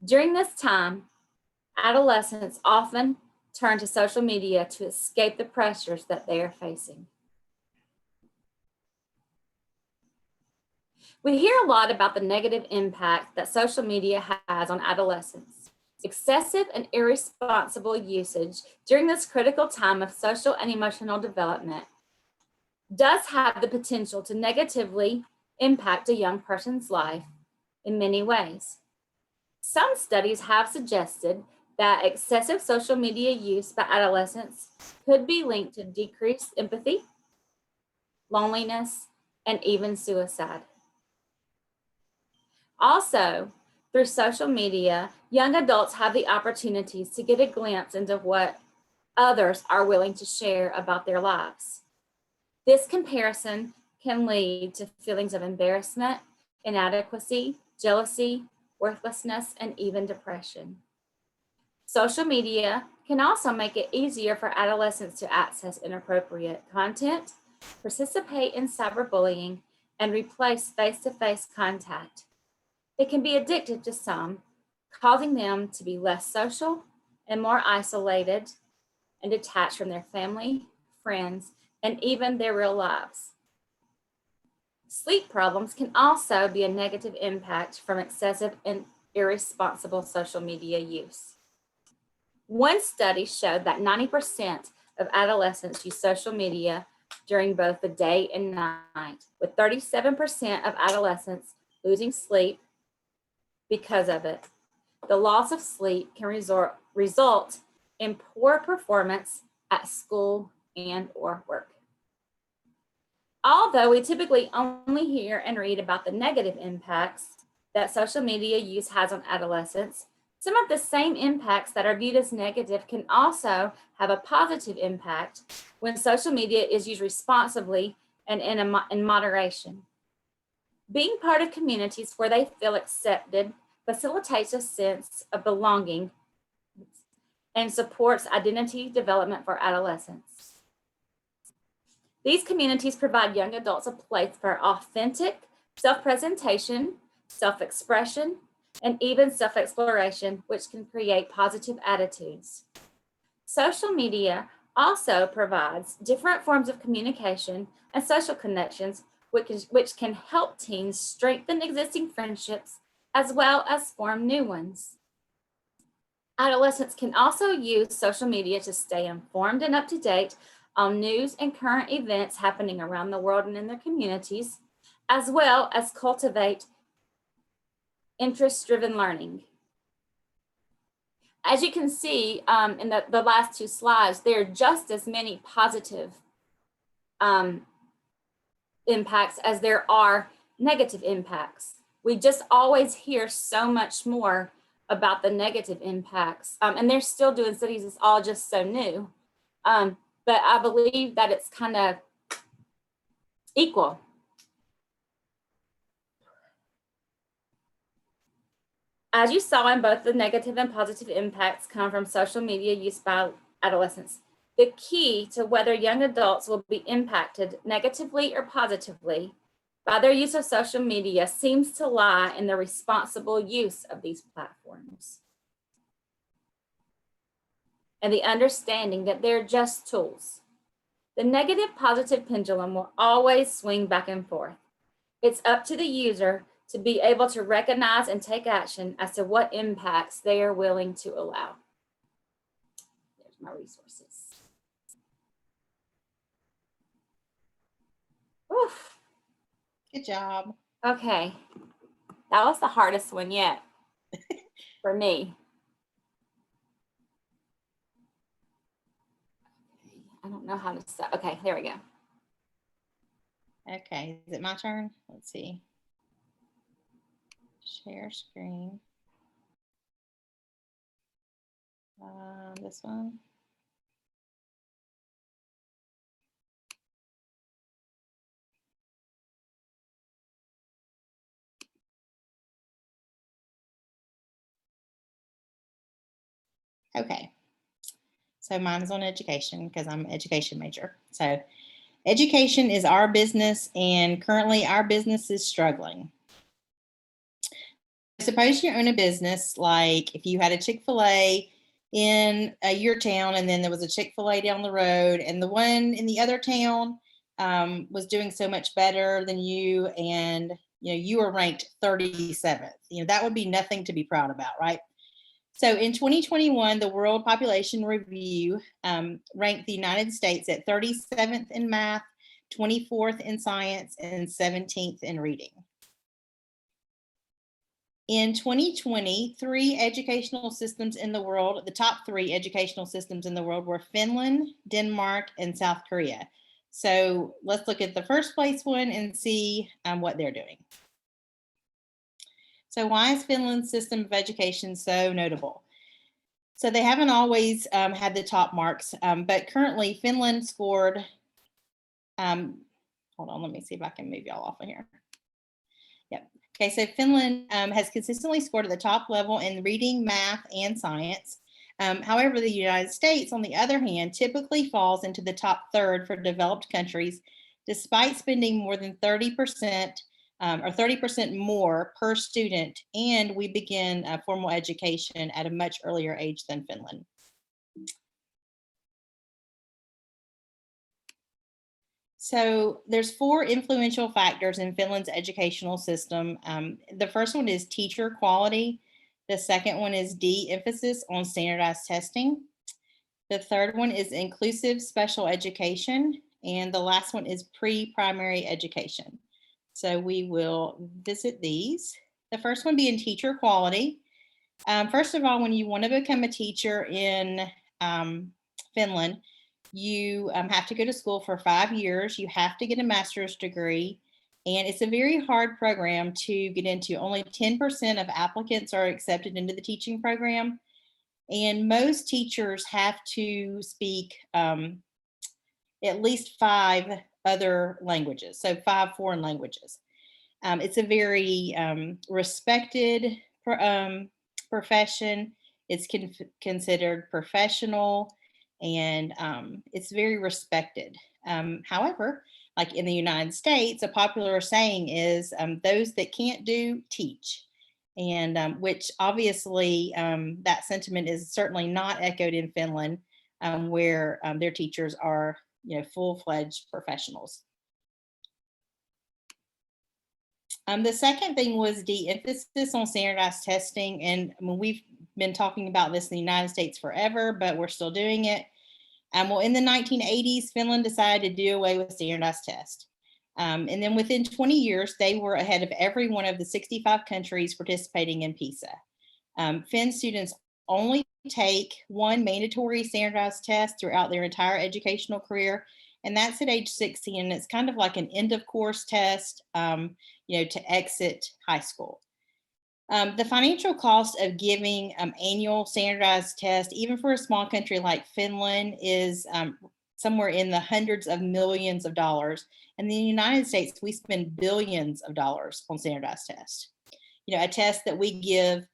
During this time, adolescents often turn to social media to escape the pressures that they are facing. We hear a lot about the negative impact that social media has on adolescents. Excessive and irresponsible usage during this critical time of social and emotional development does have the potential to negatively impact a young person's life in many ways. Some studies have suggested that excessive social media use by adolescents could be linked to decreased empathy, loneliness, and even suicide. Also, through social media, young adults have the opportunities to get a glimpse into what others are willing to share about their lives. This comparison can lead to feelings of embarrassment, inadequacy, jealousy, worthlessness, and even depression. Social media can also make it easier for adolescents to access inappropriate content, participate in cyberbullying, and replace face-to-face contact. It can be addictive to some, causing them to be less social and more isolated and detached from their family, friends, and even their real lives. Sleep problems can also be a negative impact from excessive and irresponsible social media use. One study showed that 90% of adolescents use social media during both the day and night, with 37% of adolescents losing sleep because of it. The loss of sleep can result in poor performance at school and or work. Although we typically only hear and read about the negative impacts that social media use has on adolescents, some of the same impacts that are viewed as negative can also have a positive impact when social media is used responsibly and in moderation. Being part of communities where they feel accepted facilitates a sense of belonging and supports identity development for adolescents. These communities provide young adults a place for authentic self-presentation, self-expression, and even self-exploration, which can create positive attitudes. Social media also provides different forms of communication and social connections, which can help teens strengthen existing friendships as well as form new ones. Adolescents can also use social media to stay informed and up to date on news and current events happening around the world and in their communities, as well as cultivate interest-driven learning. As you can see in the last two slides, there are just as many positive impacts as there are negative impacts. We just always hear so much more about the negative impacts, and they're still doing studies. It's all just so new, but I believe that it's kind of equal. As you saw in both the negative and positive impacts come from social media use by adolescents. The key to whether young adults will be impacted negatively or positively by their use of social media seems to lie in the responsible use of these platforms and the understanding that they're just tools. The negative positive pendulum will always swing back and forth. It's up to the user to be able to recognize and take action as to what impacts they are willing to allow. There's my resources. Oof. Good job. Okay, that was the hardest one yet for me. I don't know how to start. Okay, there we go. Okay, is it my turn? Let's see. Share screen. This one. Okay, so mine is on education because I'm an education major. So education is our business, and currently our business is struggling. Suppose you own a business, like if you had a Chick-fil-A in your town, and then there was a Chick-fil-A down the road, and the one in the other town was doing so much better than you, and you were ranked 37th. That would be nothing to be proud about, right? So in 2021, the World Population Review ranked the United States at 37th in math, 24th in science, and 17th in reading. In 2020, the top three educational systems in the world were Finland, Denmark, and South Korea. So let's look at the first place one and see what they're doing. So why is Finland's system of education so notable? So they haven't always had the top marks, but currently Finland scored, hold on, let me see if I can move y'all off of here. Yep. Okay, so Finland has consistently scored at the top level in reading, math, and science. However, the United States, on the other hand, typically falls into the top third for developed countries, despite spending more than 30% or 30% more per student, and we begin formal education at a much earlier age than Finland. So there's 4 influential factors in Finland's educational system. The first one is teacher quality. The second one is de-emphasis on standardized testing. The third one is inclusive special education. And the last one is pre-primary education. So we will visit these. The first one being teacher quality. First of all, when you want to become a teacher in Finland, you have to go to school for 5 years. You have to get a master's degree. And it's a very hard program to get into. Only 10% of applicants are accepted into the teaching program. And most teachers have to speak at least 5 other languages, so 5 foreign languages. It's a very respected profession. It's considered professional, and it's very respected. However, like in the United States, a popular saying is those that can't do, teach. And which obviously that sentiment is certainly not echoed in Finland, where their teachers are, full-fledged professionals. The second thing was the emphasis on standardized testing. And we've been talking about this in the United States forever, but we're still doing it. Well, in the 1980s, Finland decided to do away with standardized tests. And then within 20 years, they were ahead of every one of the 65 countries participating in PISA. Finn students only take one mandatory standardized test throughout their entire educational career, and that's at age 16. And it's kind of like an end of course test, to exit high school. The financial cost of giving annual standardized tests, even for a small country like Finland, is somewhere in the hundreds of millions of dollars. And in the United States, we spend billions of dollars on standardized tests. A test that we give,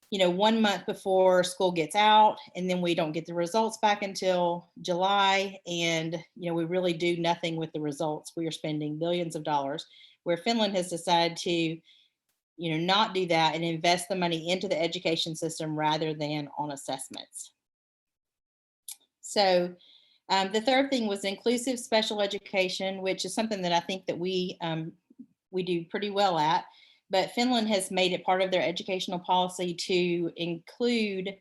1 month before school gets out, and then we don't get the results back until July. And, we really do nothing with the results. We are spending billions of dollars, where Finland has decided to, not do that and invest the money into the education system rather than on assessments. So the third thing was inclusive special education, which is something that I think that we do pretty well at. But Finland has made it part of their educational policy to include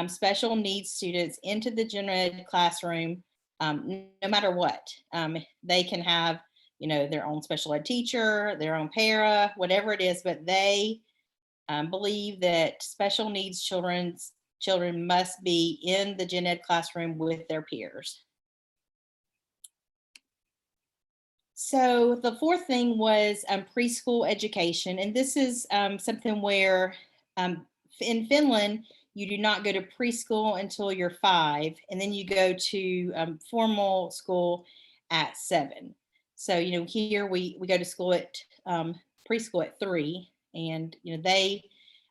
special needs students into the general ed classroom, no matter what. They can have, their own special ed teacher, their own para, whatever it is, but they believe that special needs children must be in the gen ed classroom with their peers. So the fourth thing was preschool education. And this is something where in Finland, you do not go to preschool until you're 5, and then you go to formal school at 7. So, here we go to school at preschool at 3, and, they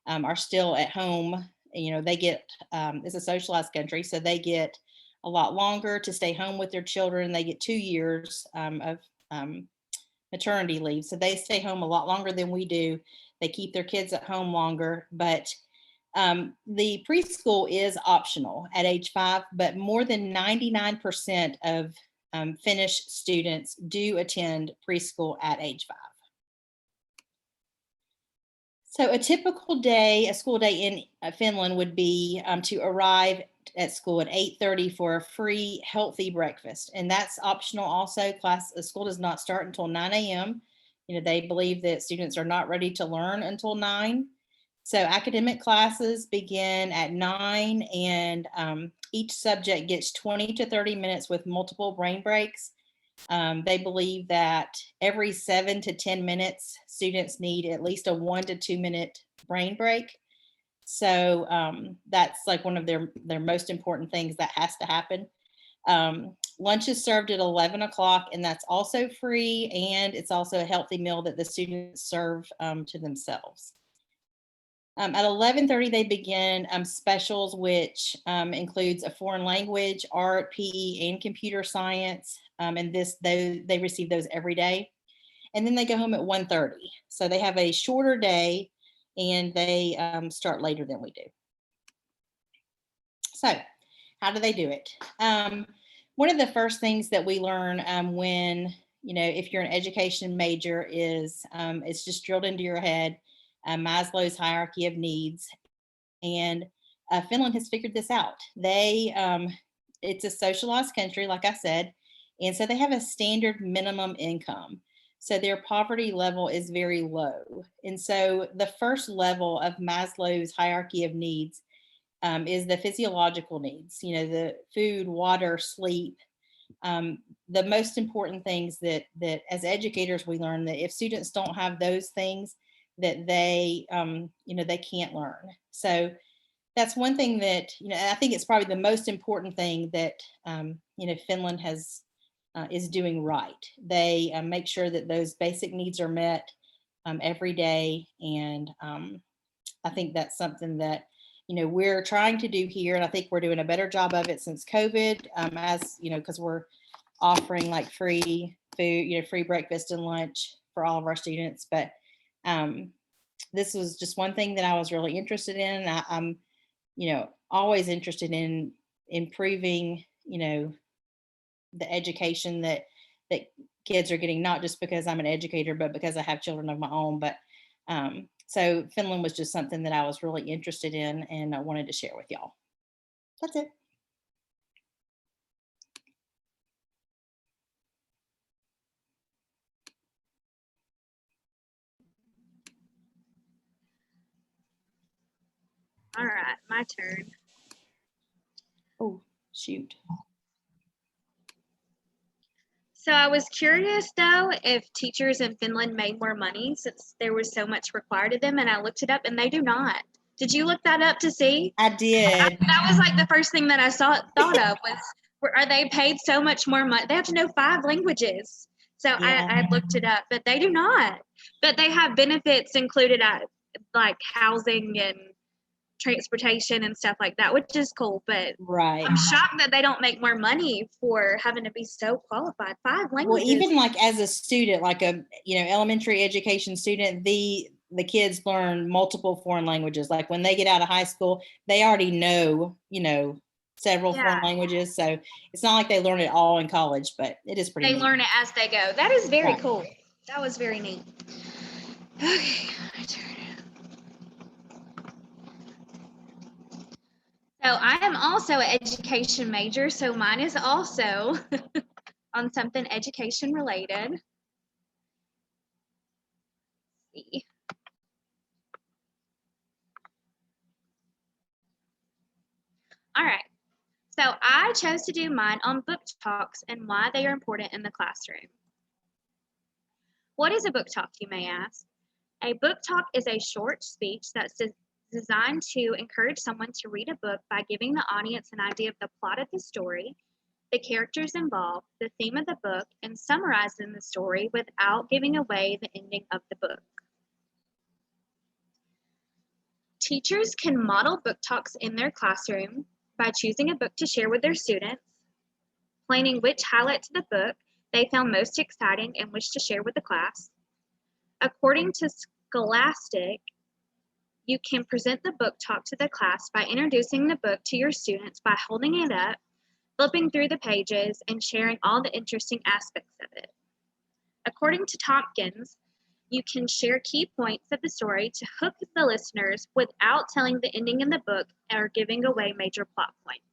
are still at home. They get, it's a socialized country, so they get a lot longer to stay home with their children. They get 2 years of maternity leave. So they stay home a lot longer than we do. They keep their kids at home longer, but the preschool is optional at age 5, but more than 99% of Finnish students do attend preschool at age 5. So a typical day, a school day in Finland would be to arrive at school at 8:30 for a free, healthy breakfast. And that's optional also. School does not start until 9 a.m. They believe that students are not ready to learn until 9. So academic classes begin at 9, and each subject gets 20 to 30 minutes with multiple brain breaks. They believe that every 7 to 10 minutes, students need at least a 1 to 2 minute brain break. So that's like one of their most important things that has to happen. Lunch is served at 11 o'clock, and that's also free, and it's also a healthy meal that the students serve to themselves. At 11:30, they begin specials, which includes a foreign language, art, PE, and computer science. And they receive those every day. And then they go home at 1:30. So they have a shorter day, and they start later than we do. So how do they do it? One of the first things that we learn when, if you're an education major is it's just drilled into your head, Maslow's hierarchy of needs. And Finland has figured this out. It's a socialized country, like I said, And so they have a standard minimum income. So their poverty level is very low. And so the first level of Maslow's hierarchy of needs is the physiological needs, the food, water, sleep. The most important things that as educators, we learn that if students don't have those things, that they can't learn. So that's one thing that, I think it's probably the most important thing that, Finland is doing right. They make sure that those basic needs are met every day. And I think that's something that, we're trying to do here. And I think we're doing a better job of it since COVID, because we're offering like free food, free breakfast and lunch for all of our students. But this was just one thing that I was really interested in. I'm, always interested in improving, the education that kids are getting, not just because I'm an educator, but because I have children of my own. But so Finland was just something that I was really interested in and I wanted to share with y'all. That's it. All right, my turn. Oh, shoot. So I was curious though if teachers in Finland made more money since there was so much required of them, and I looked it up and they do not. Did you look that up to see? I did. That was like the first thing that I thought of was, are they paid so much more money? They have to know 5 languages. So Yeah. I looked it up, but they do not. But they have benefits included at like housing and transportation and stuff like that, which is cool. But Right. I'm shocked that they don't make more money for having to be so qualified. 5 languages. Well, even like as a student, like a elementary education student, the kids learn multiple foreign languages. Like when they get out of high school, they already know, several foreign languages. So it's not like they learn it all in college, but it is pretty They neat. learn it as they go. That is very Right. cool. That was very neat. Okay, my turn. So I am also an education major, so mine is also on something education related. Let's see. All right. So I chose to do mine on book talks and why they are important in the classroom. What is a book talk, you may ask? A book talk is a short speech that's designed to encourage someone to read a book by giving the audience an idea of the plot of the story, the characters involved, the theme of the book, and summarizing the story without giving away the ending of the book. Teachers can model book talks in their classroom by choosing a book to share with their students, planning which highlights of the book they found most exciting and wish to share with the class. According to Scholastic, you can present the book talk to the class by introducing the book to your students by holding it up, flipping through the pages, and sharing all the interesting aspects of it. According to Tompkins, you can share key points of the story to hook the listeners without telling the ending in the book or giving away major plot points.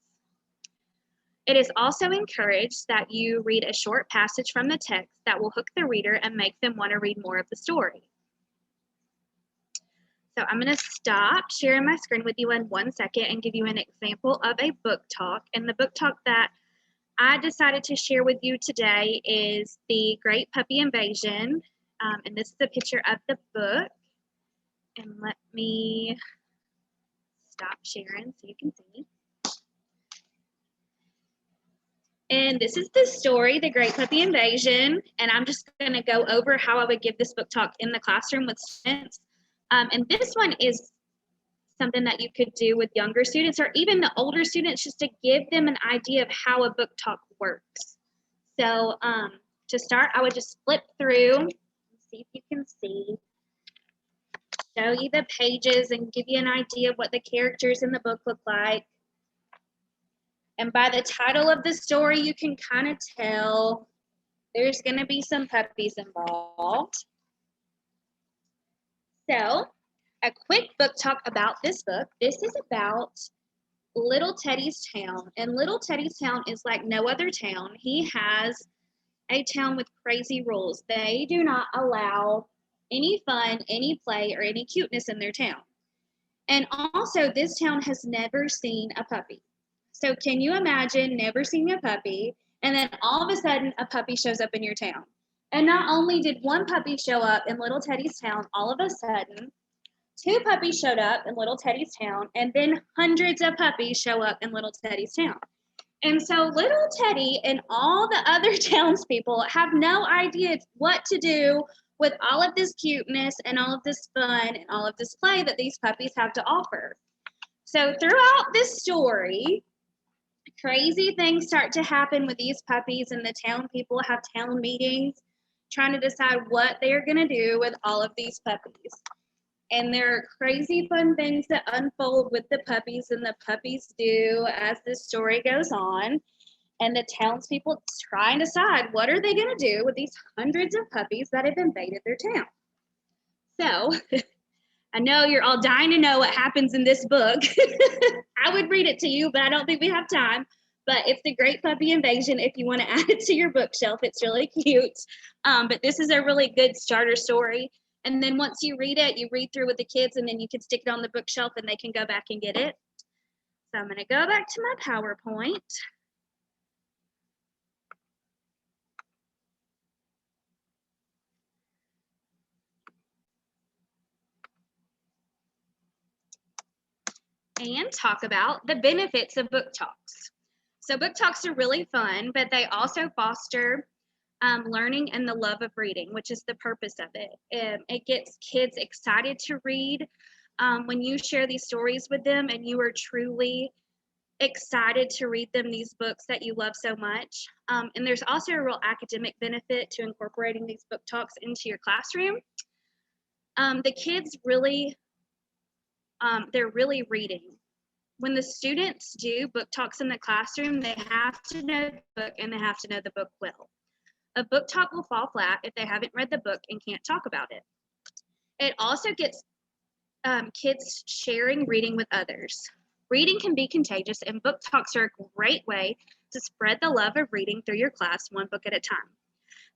It is also encouraged that you read a short passage from the text that will hook the reader and make them want to read more of the story. So I'm going to stop sharing my screen with you in 1 second and give you an example of a book talk. And the book talk that I decided to share with you today is The Great Puppy Invasion. And this is a picture of the book. And let me stop sharing so you can see. And this is the story, The Great Puppy Invasion. And I'm just going to go over how I would give this book talk in the classroom with students. And this one is something that you could do with younger students or even the older students, just to give them an idea of how a book talk works. So to start, I would just flip through, see if you can see, show you the pages and give you an idea of what the characters in the book look like. And by the title of the story, you can kind of tell there's going to be some puppies involved. So, a quick book talk about this book. This is about Little Teddy's Town. And Little Teddy's Town is like no other town. He has a town with crazy rules. They do not allow any fun, any play, or any cuteness in their town. And also, this town has never seen a puppy. So can you imagine never seeing a puppy, and then all of a sudden a puppy shows up in your town? And not only did one puppy show up in Little Teddy's town, all of a sudden, two puppies showed up in Little Teddy's town, and then hundreds of puppies show up in Little Teddy's town. And so little Teddy and all the other townspeople have no idea what to do with all of this cuteness and all of this fun and all of this play that these puppies have to offer. So throughout this story, crazy things start to happen with these puppies, and the town people have town meetings trying to decide what they are going to do with all of these puppies. And there are crazy fun things that unfold with the puppies and the puppies do as the story goes on. And the townspeople try and decide what are they going to do with these hundreds of puppies that have invaded their town. So I know you're all dying to know what happens in this book. I would read it to you, but I don't think we have time. But it's The Great Puppy Invasion if you want to add it to your bookshelf. It's really cute. But this is a really good starter story. And then once you read it, you read through with the kids, and then you can stick it on the bookshelf and they can go back and get it. So I'm going to go back to my PowerPoint. And talk about the benefits of book talks. So book talks are really fun, but they also foster learning and the love of reading, which is the purpose of it. It gets kids excited to read when you share these stories with them and you are truly excited to read them these books that you love so much. And there's also a real academic benefit to incorporating these book talks into your classroom. The kids really, they're really reading. When the students do book talks in the classroom, they have to know the book and they have to know the book well. A book talk will fall flat if they haven't read the book and can't talk about it. It also gets kids sharing reading with others. Reading can be contagious, and book talks are a great way to spread the love of reading through your class one book at a time.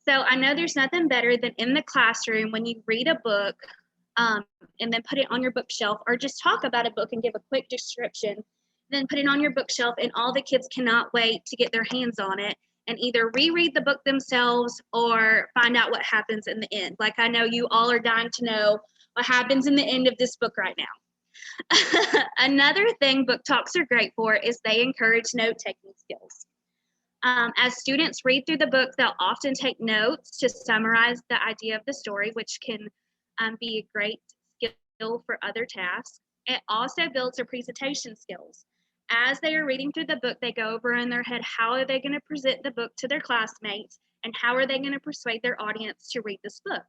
So I know there's nothing better than in the classroom when you read a book and then put it on your bookshelf, or just talk about a book and give a quick description, then put it on your bookshelf, and all the kids cannot wait to get their hands on it and either reread the book themselves or find out what happens in the end. Like I know you all are dying to know what happens in the end of this book right now. Another thing book talks are great for is they encourage note-taking skills. As students read through the book, they'll often take notes to summarize the idea of the story, which can be a great skill for other tasks. It also builds their presentation skills. As they are reading through the book, they go over in their head, how are they going to present the book to their classmates, and how are they going to persuade their audience to read this book?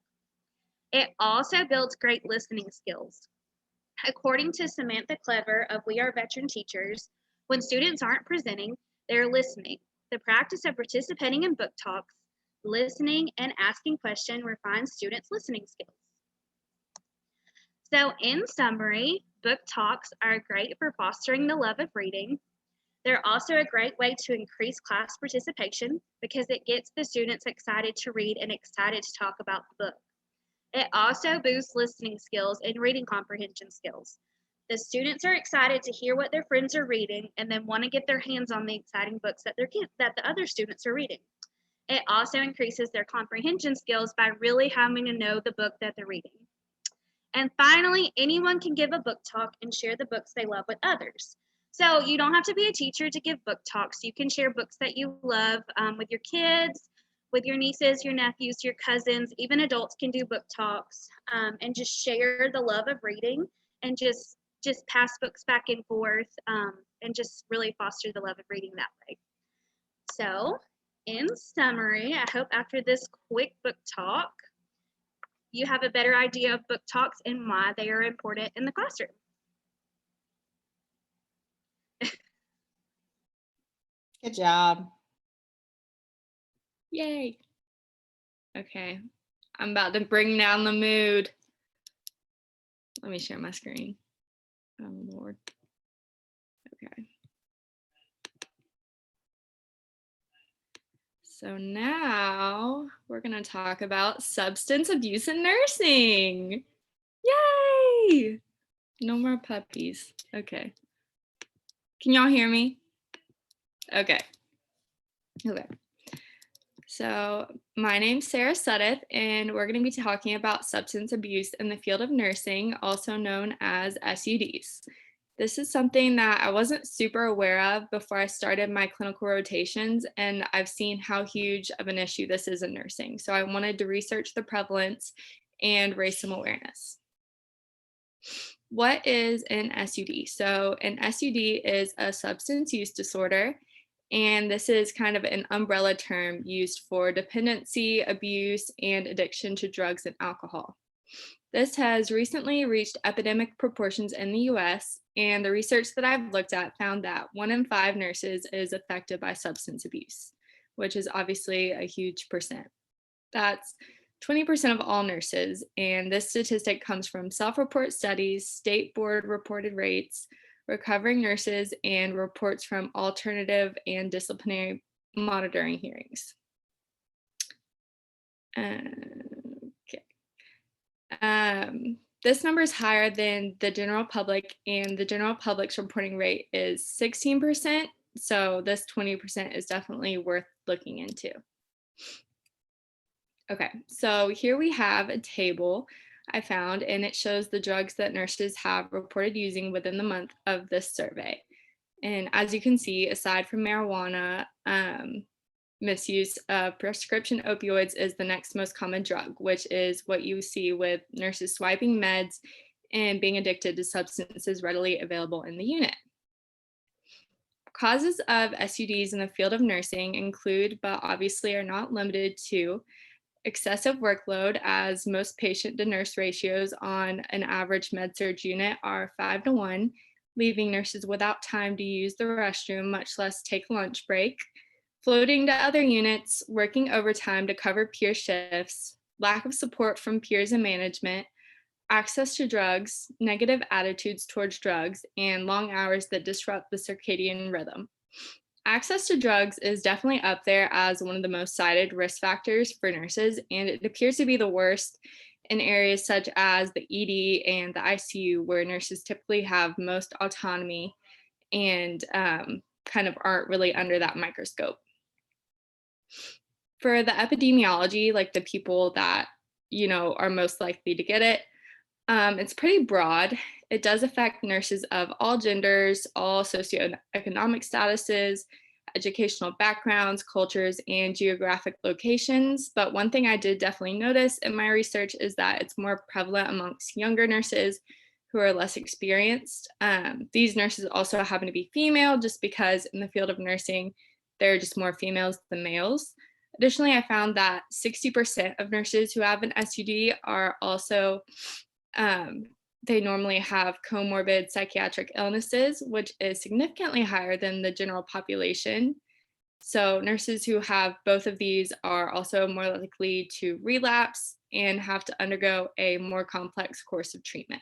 It also builds great listening skills. According to Samantha Clever of We Are Veteran Teachers, when students aren't presenting, they're listening. The practice of participating in book talks, listening, and asking questions refines students' listening skills. So in summary, book talks are great for fostering the love of reading. They're also a great way to increase class participation because it gets the students excited to read and excited to talk about the book. It also boosts listening skills and reading comprehension skills. The students are excited to hear what their friends are reading and then want to get their hands on the exciting books that the other students are reading. It also increases their comprehension skills by really having to know the book that they're reading. And finally, anyone can give a book talk and share the books they love with others. So you don't have to be a teacher to give book talks. You can share books that you love with your kids, with your nieces, your nephews, your cousins. Even adults can do book talks and just share the love of reading and just pass books back and forth and just really foster the love of reading that way. So in summary, I hope after this quick book talk, you have a better idea of book talks and why they are important in the classroom. Good job. Yay. Okay, I'm about to bring down the mood. Let me share my screen. Oh Lord. Okay. So now we're going to talk about substance abuse in nursing. Yay! No more puppies. Okay. Can y'all hear me? Okay. Okay. So my name's Sarah Suddeth, and we're going to be talking about substance abuse in the field of nursing, also known as SUDs. This is something that I wasn't super aware of before I started my clinical rotations, and I've seen how huge of an issue this is in nursing. So I wanted to research the prevalence and raise some awareness. What is an SUD? So an SUD is a substance use disorder, and this is kind of an umbrella term used for dependency, abuse, and addiction to drugs and alcohol. This has recently reached epidemic proportions in the US, and the research that I've looked at found that 1 in 5 nurses is affected by substance abuse, which is obviously a huge percent. That's 20% of all nurses, and this statistic comes from self-report studies, state board reported rates, recovering nurses, and reports from alternative and disciplinary monitoring hearings. This number is higher than the general public, and the general public's reporting rate is 16%. So this 20% is definitely worth looking into. Okay, so here we have a table I found, and it shows the drugs that nurses have reported using within the month of this survey. And as you can see, aside from marijuana, misuse of prescription opioids is the next most common drug, which is what you see with nurses swiping meds and being addicted to substances readily available in the unit. Causes of SUDs in the field of nursing include, but obviously are not limited to, excessive workload, as most patient to nurse ratios on an average med-surg unit are 5:1, leaving nurses without time to use the restroom, much less take a lunch break. Floating to other units, working overtime to cover peer shifts, lack of support from peers and management, access to drugs, negative attitudes towards drugs, and long hours that disrupt the circadian rhythm. Access to drugs is definitely up there as one of the most cited risk factors for nurses, and it appears to be the worst in areas such as the ED and the ICU, where nurses typically have most autonomy and kind of aren't really under that microscope. For the epidemiology, like the people that, are most likely to get it, it's pretty broad. It does affect nurses of all genders, all socioeconomic statuses, educational backgrounds, cultures, and geographic locations. But one thing I did definitely notice in my research is that it's more prevalent amongst younger nurses who are less experienced. These nurses also happen to be female, just because in the field of nursing, there are just more females than males. Additionally, I found that 60% of nurses who have an SUD are also they normally have comorbid psychiatric illnesses, which is significantly higher than the general population. So nurses who have both of these are also more likely to relapse and have to undergo a more complex course of treatment.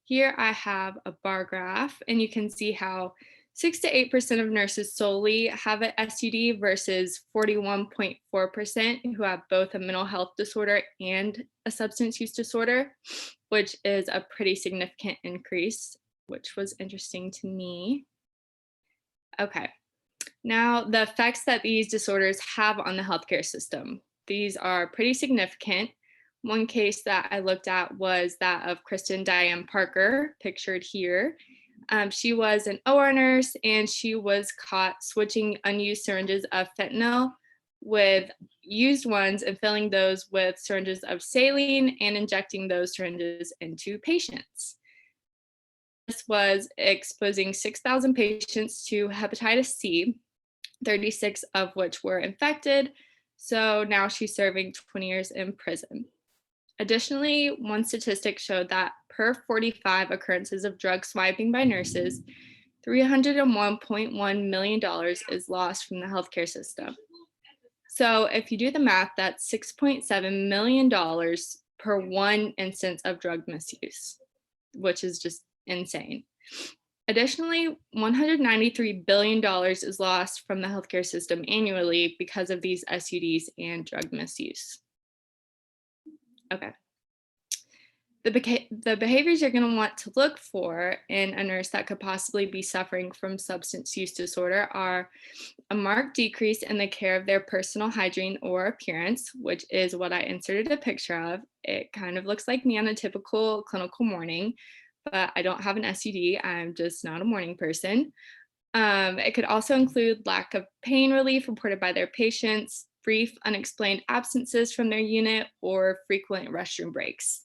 Here I have a bar graph, and you can see how 6 to 8% of nurses solely have an SUD versus 41.4% who have both a mental health disorder and a substance use disorder, which is a pretty significant increase, which was interesting to me. Okay, now the effects that these disorders have on the healthcare system. These are pretty significant. One case that I looked at was that of Kristen Diane Parker, pictured here. She was an OR nurse, and she was caught switching unused syringes of fentanyl with used ones and filling those with syringes of saline and injecting those syringes into patients. This was exposing 6,000 patients to hepatitis C, 36 of which were infected. So now she's serving 20 years in prison. Additionally, one statistic showed that per 45 occurrences of drug swiping by nurses, $301.1 million is lost from the healthcare system. So if you do the math, that's $6.7 million per one instance of drug misuse, which is just insane. Additionally, $193 billion is lost from the healthcare system annually because of these SUDs and drug misuse. Okay. The behaviors you're going to want to look for in a nurse that could possibly be suffering from substance use disorder are a marked decrease in the care of their personal hygiene or appearance, which is what I inserted a picture of. It kind of looks like me on a typical clinical morning, but I don't have an SUD. I'm just not a morning person. It could also include lack of pain relief reported by their patients, brief unexplained absences from their unit, or frequent restroom breaks.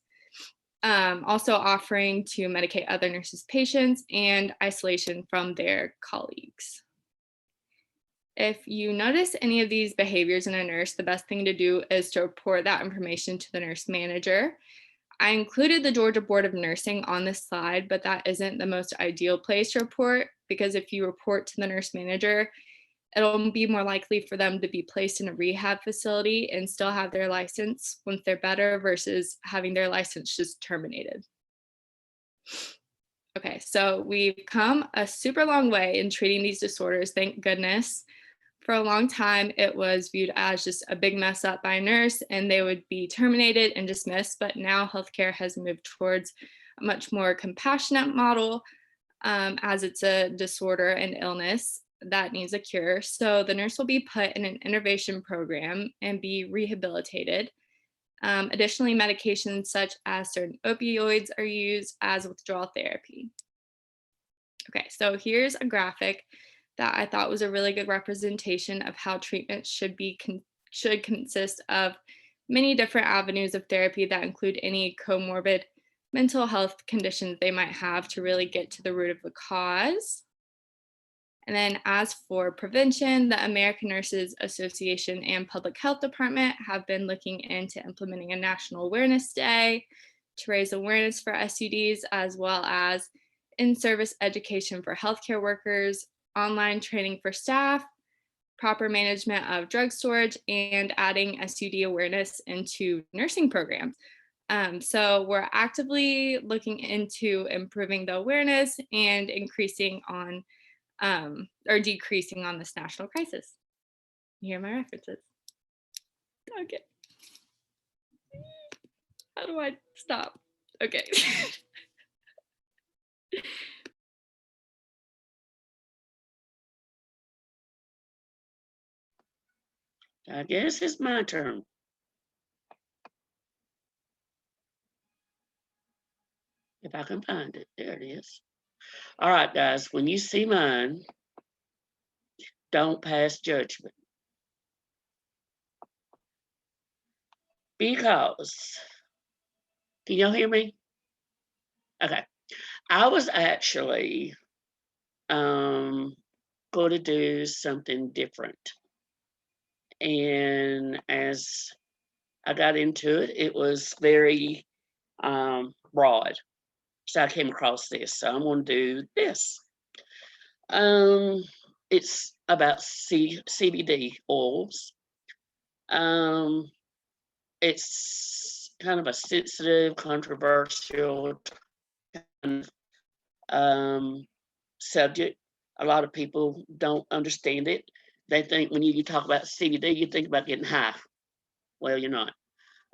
Also offering to medicate other nurses' patients and isolation from their colleagues. If you notice any of these behaviors in a nurse, the best thing to do is to report that information to the nurse manager. I included the Georgia Board of Nursing on this slide, but that isn't the most ideal place to report, because if you report to the nurse manager, it'll be more likely for them to be placed in a rehab facility and still have their license once they're better versus having their license just terminated. Okay, so we've come a super long way in treating these disorders, thank goodness. For a long time, it was viewed as just a big mess up by a nurse and they would be terminated and dismissed, but now healthcare has moved towards a much more compassionate model as it's a disorder and illness that needs a cure. So the nurse will be put in an intervention program and be rehabilitated. Additionally, medications such as certain opioids are used as withdrawal therapy. Okay, so here's a graphic that I thought was a really good representation of how treatment should consist of many different avenues of therapy that include any comorbid mental health conditions they might have to really get to the root of the cause. And then as for prevention, the American Nurses Association and Public Health Department have been looking into implementing a National Awareness Day to raise awareness for SUDs, as well as in-service education for healthcare workers, online training for staff, proper management of drug storage, and adding SUD awareness into nursing programs. So we're actively looking into improving the awareness and increasing on or decreasing on this national crisis. Here are my references. Okay. How do I stop? Okay. I guess it's my turn. If I can find it, there it is. All right, guys, when you see mine, don't pass judgment. Because, can y'all hear me? Okay, I was actually going to do something different. And as I got into it, it was very broad. So I came across this. So I'm going to do this. It's about CBD oils. It's kind of a sensitive, controversial kind of, subject. A lot of people don't understand it. They think when you talk about CBD, you think about getting high. Well, you're not.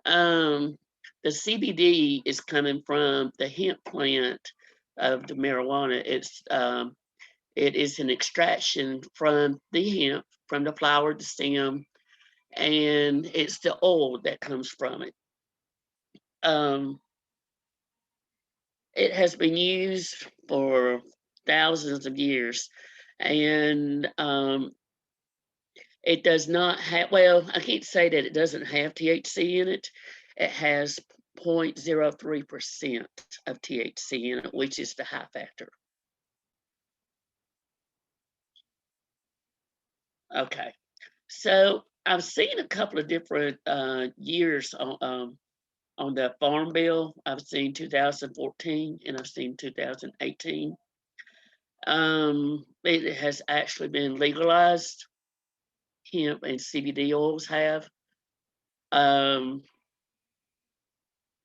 The CBD is coming from the hemp plant of the marijuana. It is an extraction from the hemp, from the flower, the stem, and it's the oil that comes from it. It has been used for thousands of years, and it does not have, well, I can't say that it doesn't have THC in it. It has 0.03% of THC in it, which is the high factor. Okay, so I've seen a couple of different years on the Farm Bill. I've seen 2014 and I've seen 2018. It has actually been legalized. Hemp and CBD oils have.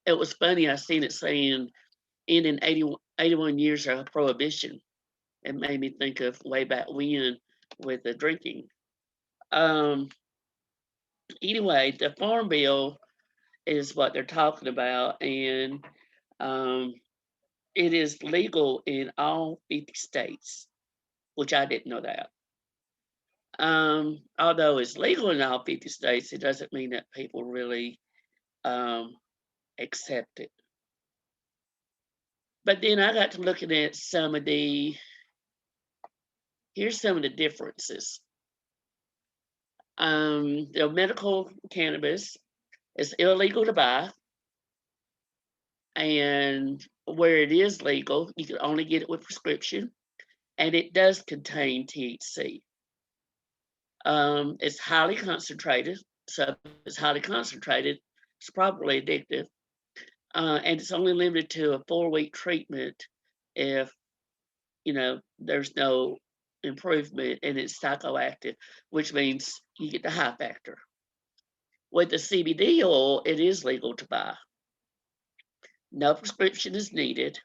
It was funny, I seen it saying ending 81 years of prohibition. It made me think of way back when with the drinking. Anyway, the Farm Bill is what they're talking about, and it is legal in all 50 states, which I didn't know that. Although it's legal in all 50 states, it doesn't mean that people really accept it. But then I got to looking at here's some of the differences. The medical cannabis is illegal to buy. And where it is legal, you can only get it with prescription. And it does contain THC. It's highly concentrated. So if it's highly concentrated, it's probably addictive. And it's only limited to a 4-week treatment if, there's no improvement and it's psychoactive, which means you get the high factor. With the CBD oil, it is legal to buy. No prescription is needed.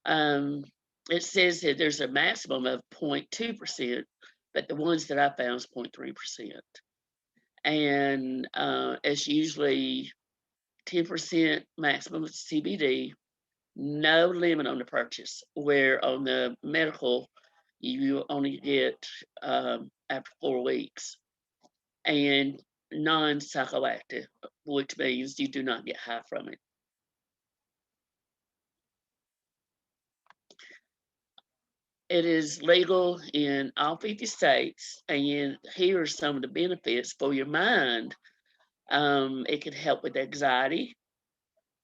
It says that there's a maximum of 0.2%, but the ones that I found is 0.3%. And it's usually 10% maximum of CBD, no limit on the purchase, where on the medical, you only get after 4 weeks, and non-psychoactive, which means you do not get high from it. It is legal in all 50 states, and here are some of the benefits for your mind. It can help with anxiety,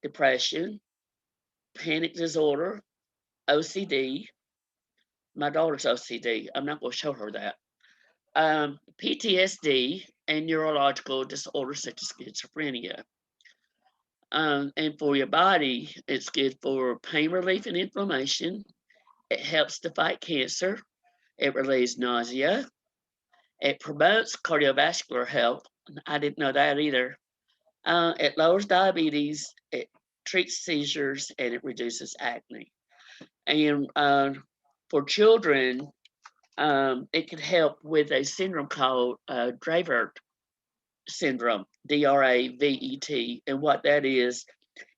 depression, panic disorder, OCD. My daughter's OCD. I'm not going to show her that. PTSD and neurological disorders such as schizophrenia. And for your body, it's good for pain relief and inflammation. It helps to fight cancer. It relieves nausea. It promotes cardiovascular health. I didn't know that either. It lowers diabetes. It treats seizures, and it reduces acne. And for children, it can help with a syndrome called Dravet syndrome, D-R-A-V-E-T. And what that is,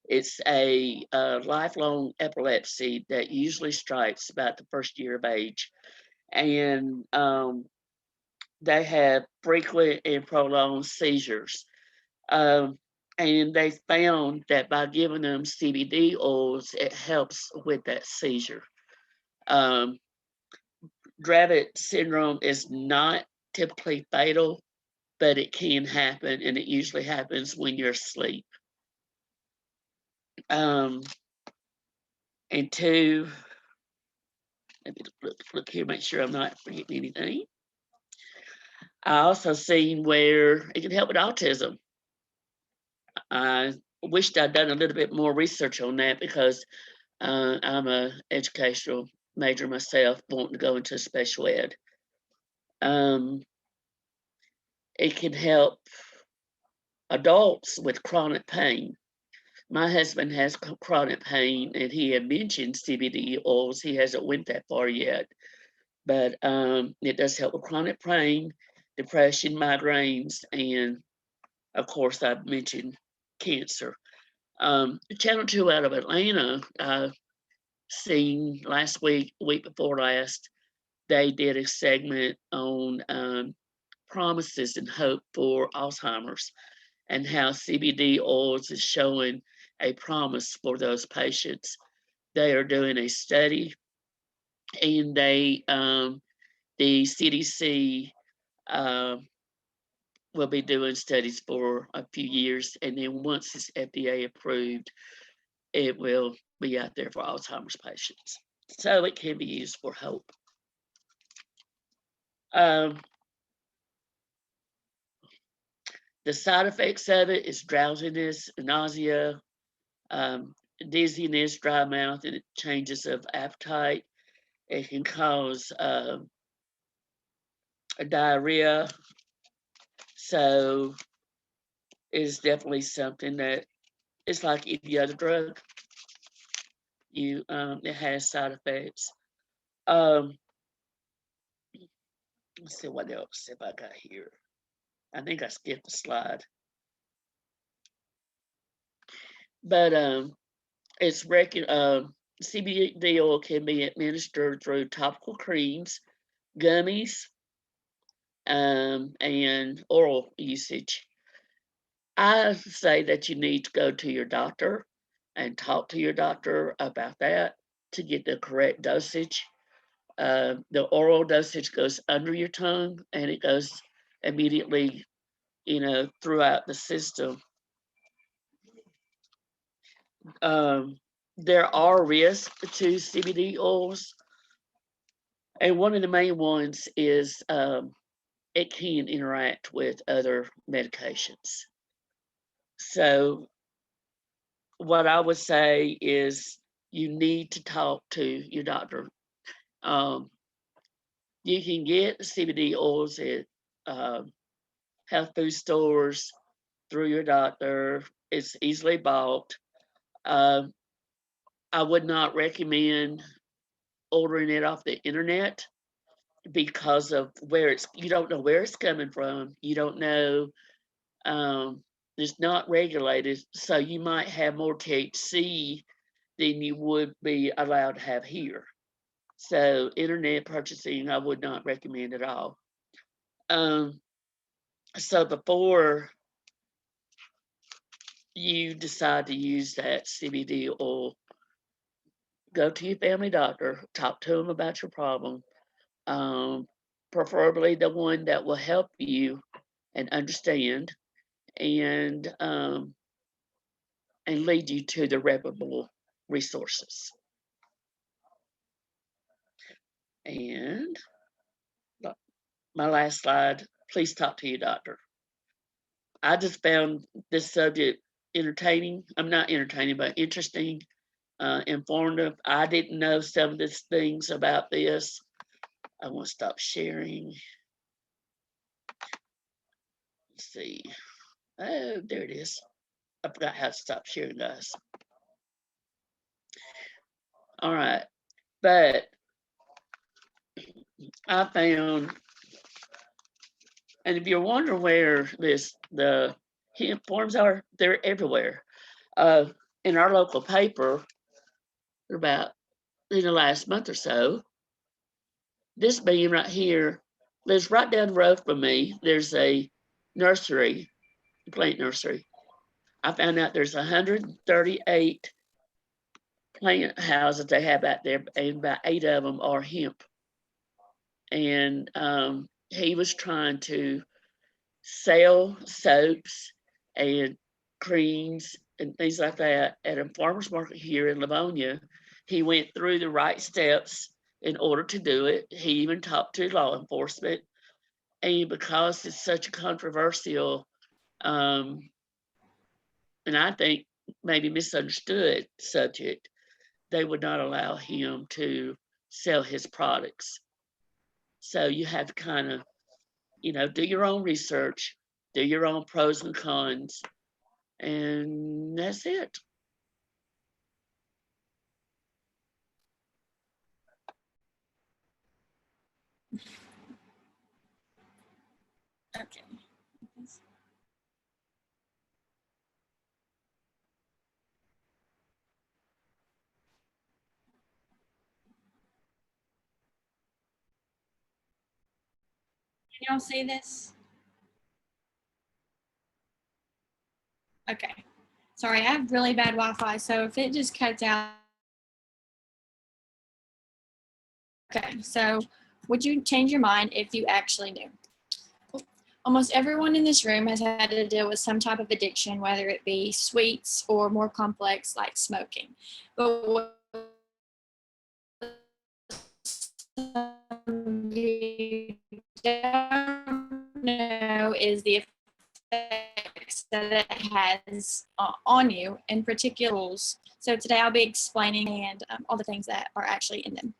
it's a lifelong epilepsy that usually strikes about the first year of age. And they have frequent and prolonged seizures. And they found that by giving them CBD oils, it helps with that seizure. Dravet syndrome is not typically fatal, but it can happen, and it usually happens when you're asleep. And two, let me look here, make sure I'm not forgetting anything. I also seen where it can help with autism. I wished I'd done a little bit more research on that because I'm an educational major myself, wanting to go into special ed. It can help adults with chronic pain. My husband has chronic pain, and he had mentioned CBD oils. He hasn't went that far yet, but it does help with chronic pain, depression, migraines, and of course, I've mentioned cancer. Channel 2 out of Atlanta, seen last week, week before last, they did a segment on promises and hope for Alzheimer's, and how CBD oils is showing a promise for those patients. They are doing a study, and the CDC will be doing studies for a few years, and then once it's FDA approved, it will be out there for Alzheimer's patients. So it can be used for hope. The side effects of it is drowsiness, nausea, dizziness, dry mouth, and changes of appetite. It can cause a diarrhea. So it's definitely something that it's like any other drug. It has side effects. Um, let's see what else have I got here. I think I skipped a slide. But it's CBD oil can be administered through topical creams, gummies, and oral usage. I say that you need to go to your doctor and talk to your doctor about that to get the correct dosage. The oral dosage goes under your tongue and it goes immediately, throughout the system. There are risks to CBD oils, and one of the main ones is it can interact with other medications. So what I would say is you need to talk to your doctor. You can get CBD oils at health food stores through your doctor. It's easily bought. I would not recommend ordering it off the internet because of you don't know where it's coming from. You don't know, it's not regulated. So you might have more THC than you would be allowed to have here. So internet purchasing, I would not recommend at all. So before you decide to use that CBD oil, go to your family doctor, talk to them about your problem. Preferably the one that will help you and understand and lead you to the reputable resources. And my last slide, please talk to your doctor. I just found this subject entertaining. I'm not entertaining, but interesting, informative. I didn't know some of these things about this. I want to stop sharing. Let's see. Oh, there it is. I forgot how to stop sharing, guys. All right. But I found, and if you're wondering where the hemp forms are, they're everywhere. In our local paper, about in the last month or so, this bean right here lives right down the road from me. There's a nursery, plant nursery. I found out there's 138 plant houses they have out there, and about 8 of them are hemp. And he was trying to sell soaps and creams and things like that at a farmer's market here in Livonia. He went through the right steps in order to do it. He even talked to law enforcement. And because it's such a controversial, and I think maybe misunderstood subject, they would not allow him to sell his products. So you have to kind of, do your own research, do your own pros and cons, and that's it. Okay. Can y'all see this? Okay. Sorry, I have really bad Wi-Fi, so if it just cuts out. Okay, so would you change your mind if you actually knew? Almost everyone in this room has had to deal with some type of addiction, whether it be sweets or more complex like smoking. But what you don't know is the effects that it has on you, in particular. So today I'll be explaining and all the things that are actually in them.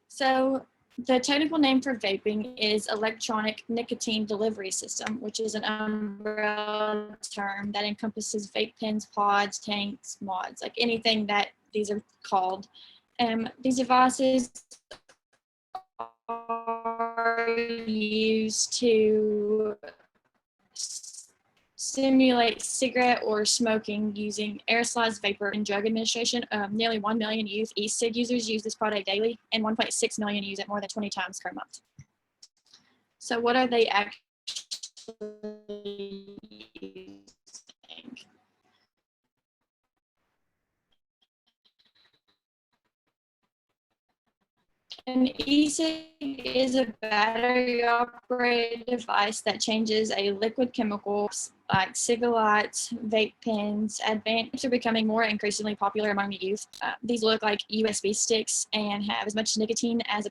So the technical name for vaping is electronic nicotine delivery system, which is an umbrella term that encompasses vape pens, pods, tanks, mods, like anything that these are called. These devices are used to simulate cigarette or smoking using aerosolized vapor in drug administration. Nearly 1 million youth e-cig users use this product daily, and 1.6 million use it more than 20 times per month. So what are they actually using? An e-cig is a battery-operated device that changes a liquid chemical like cigarettes, vape pens. Advanced are becoming more increasingly popular among the youth. These look like USB sticks and have as much nicotine as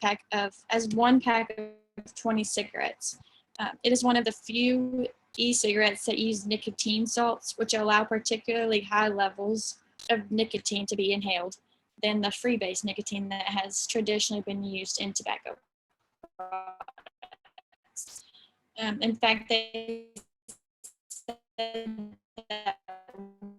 one pack of 20 cigarettes. It is one of the few e-cigarettes that use nicotine salts, which allow particularly high levels of nicotine to be inhaled than the free-base nicotine that has traditionally been used in tobacco products. In fact, they said that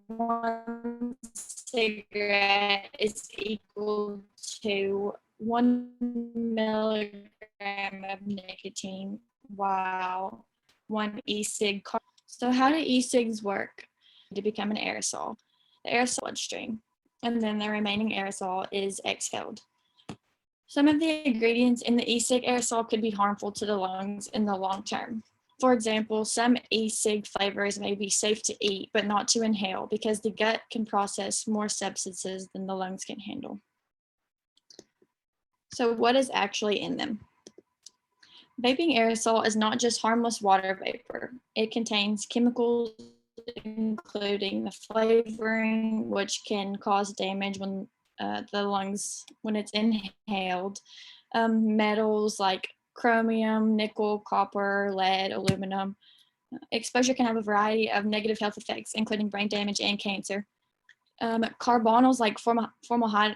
one cigarette is equal to 1 milligram of nicotine, while one e-cig. So how do e-cigs work? To become an aerosol. The aerosol bloodstream, and then the remaining aerosol is exhaled. Some of the ingredients in the e-cig aerosol could be harmful to the lungs in the long term. For example, some e-cig flavors may be safe to eat, but not to inhale because the gut can process more substances than the lungs can handle. So what is actually in them? Vaping aerosol is not just harmless water vapor. It contains chemicals including the flavoring, which can cause damage when the lungs, when it's inhaled. Metals like chromium, nickel, copper, lead, aluminum. Exposure can have a variety of negative health effects, including brain damage and cancer. Carbonyls like formaldehyde,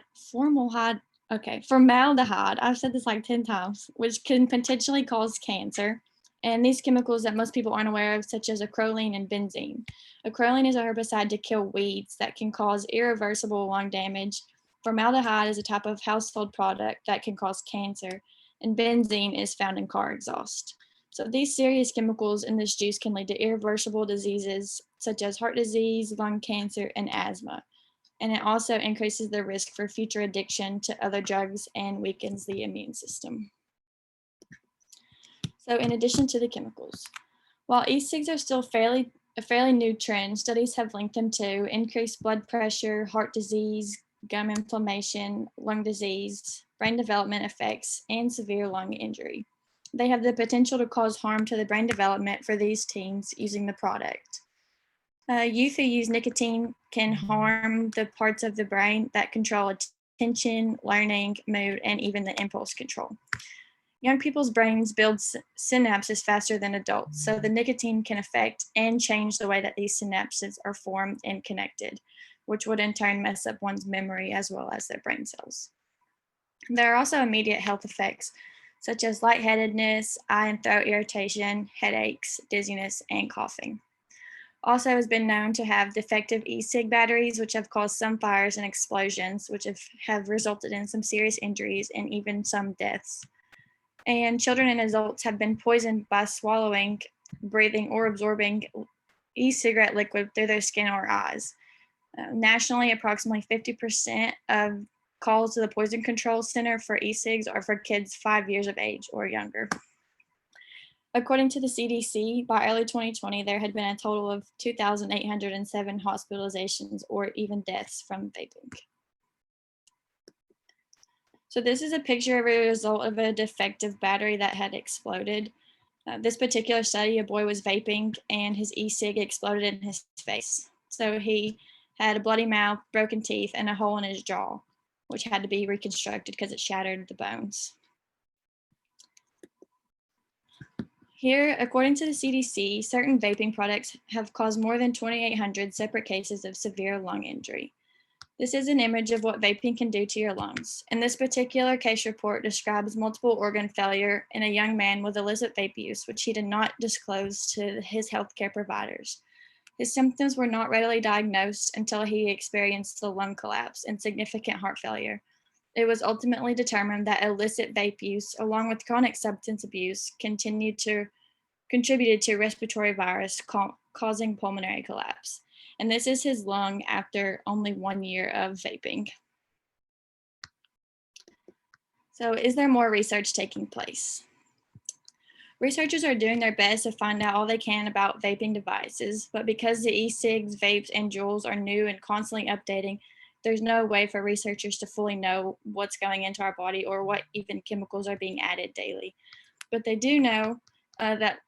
I've said this like 10 times, which can potentially cause cancer. And these chemicals that most people aren't aware of, such as acrolein and benzene. Acrolein is a herbicide to kill weeds that can cause irreversible lung damage. Formaldehyde is a type of household product that can cause cancer, and benzene is found in car exhaust. So these serious chemicals in this juice can lead to irreversible diseases such as heart disease, lung cancer, and asthma. And it also increases the risk for future addiction to other drugs and weakens the immune system. So in addition to the chemicals, while e-cigs are still a fairly new trend, studies have linked them to increased blood pressure, heart disease, gum inflammation, lung disease, brain development effects, and severe lung injury. They have the potential to cause harm to the brain development for these teens using the product. Youth who use nicotine can harm the parts of the brain that control attention, learning, mood, and even the impulse control. Young people's brains build synapses faster than adults, so the nicotine can affect and change the way that these synapses are formed and connected, which would in turn mess up one's memory as well as their brain cells. There are also immediate health effects, such as lightheadedness, eye and throat irritation, headaches, dizziness, and coughing. Also has been known to have defective e-cig batteries, which have caused some fires and explosions, which have resulted in some serious injuries and even some deaths. And children and adults have been poisoned by swallowing, breathing, or absorbing e-cigarette liquid through their skin or eyes. Nationally, approximately 50% of calls to the Poison Control Center for e-cigs are for kids 5 years of age or younger. According to the CDC, by early 2020, there had been a total of 2,807 hospitalizations or even deaths from vaping. So this is a picture of a result of a defective battery that had exploded. This particular study, a boy was vaping and his e-cig exploded in his face. So he had a bloody mouth, broken teeth, and a hole in his jaw, which had to be reconstructed because it shattered the bones. Here, according to the CDC, certain vaping products have caused more than 2,800 separate cases of severe lung injury. This is an image of what vaping can do to your lungs. And this particular case report describes multiple organ failure in a young man with illicit vape use, which he did not disclose to his healthcare providers. His symptoms were not readily diagnosed until he experienced the lung collapse and significant heart failure. It was ultimately determined that illicit vape use, along with chronic substance abuse, contributed to respiratory virus causing pulmonary collapse. And this is his lung after only 1 year of vaping. So is there more research taking place? Researchers are doing their best to find out all they can about vaping devices, but because the e-cigs, vapes, and Juuls are new and constantly updating, there's no way for researchers to fully know what's going into our body or what even chemicals are being added daily. But they do know that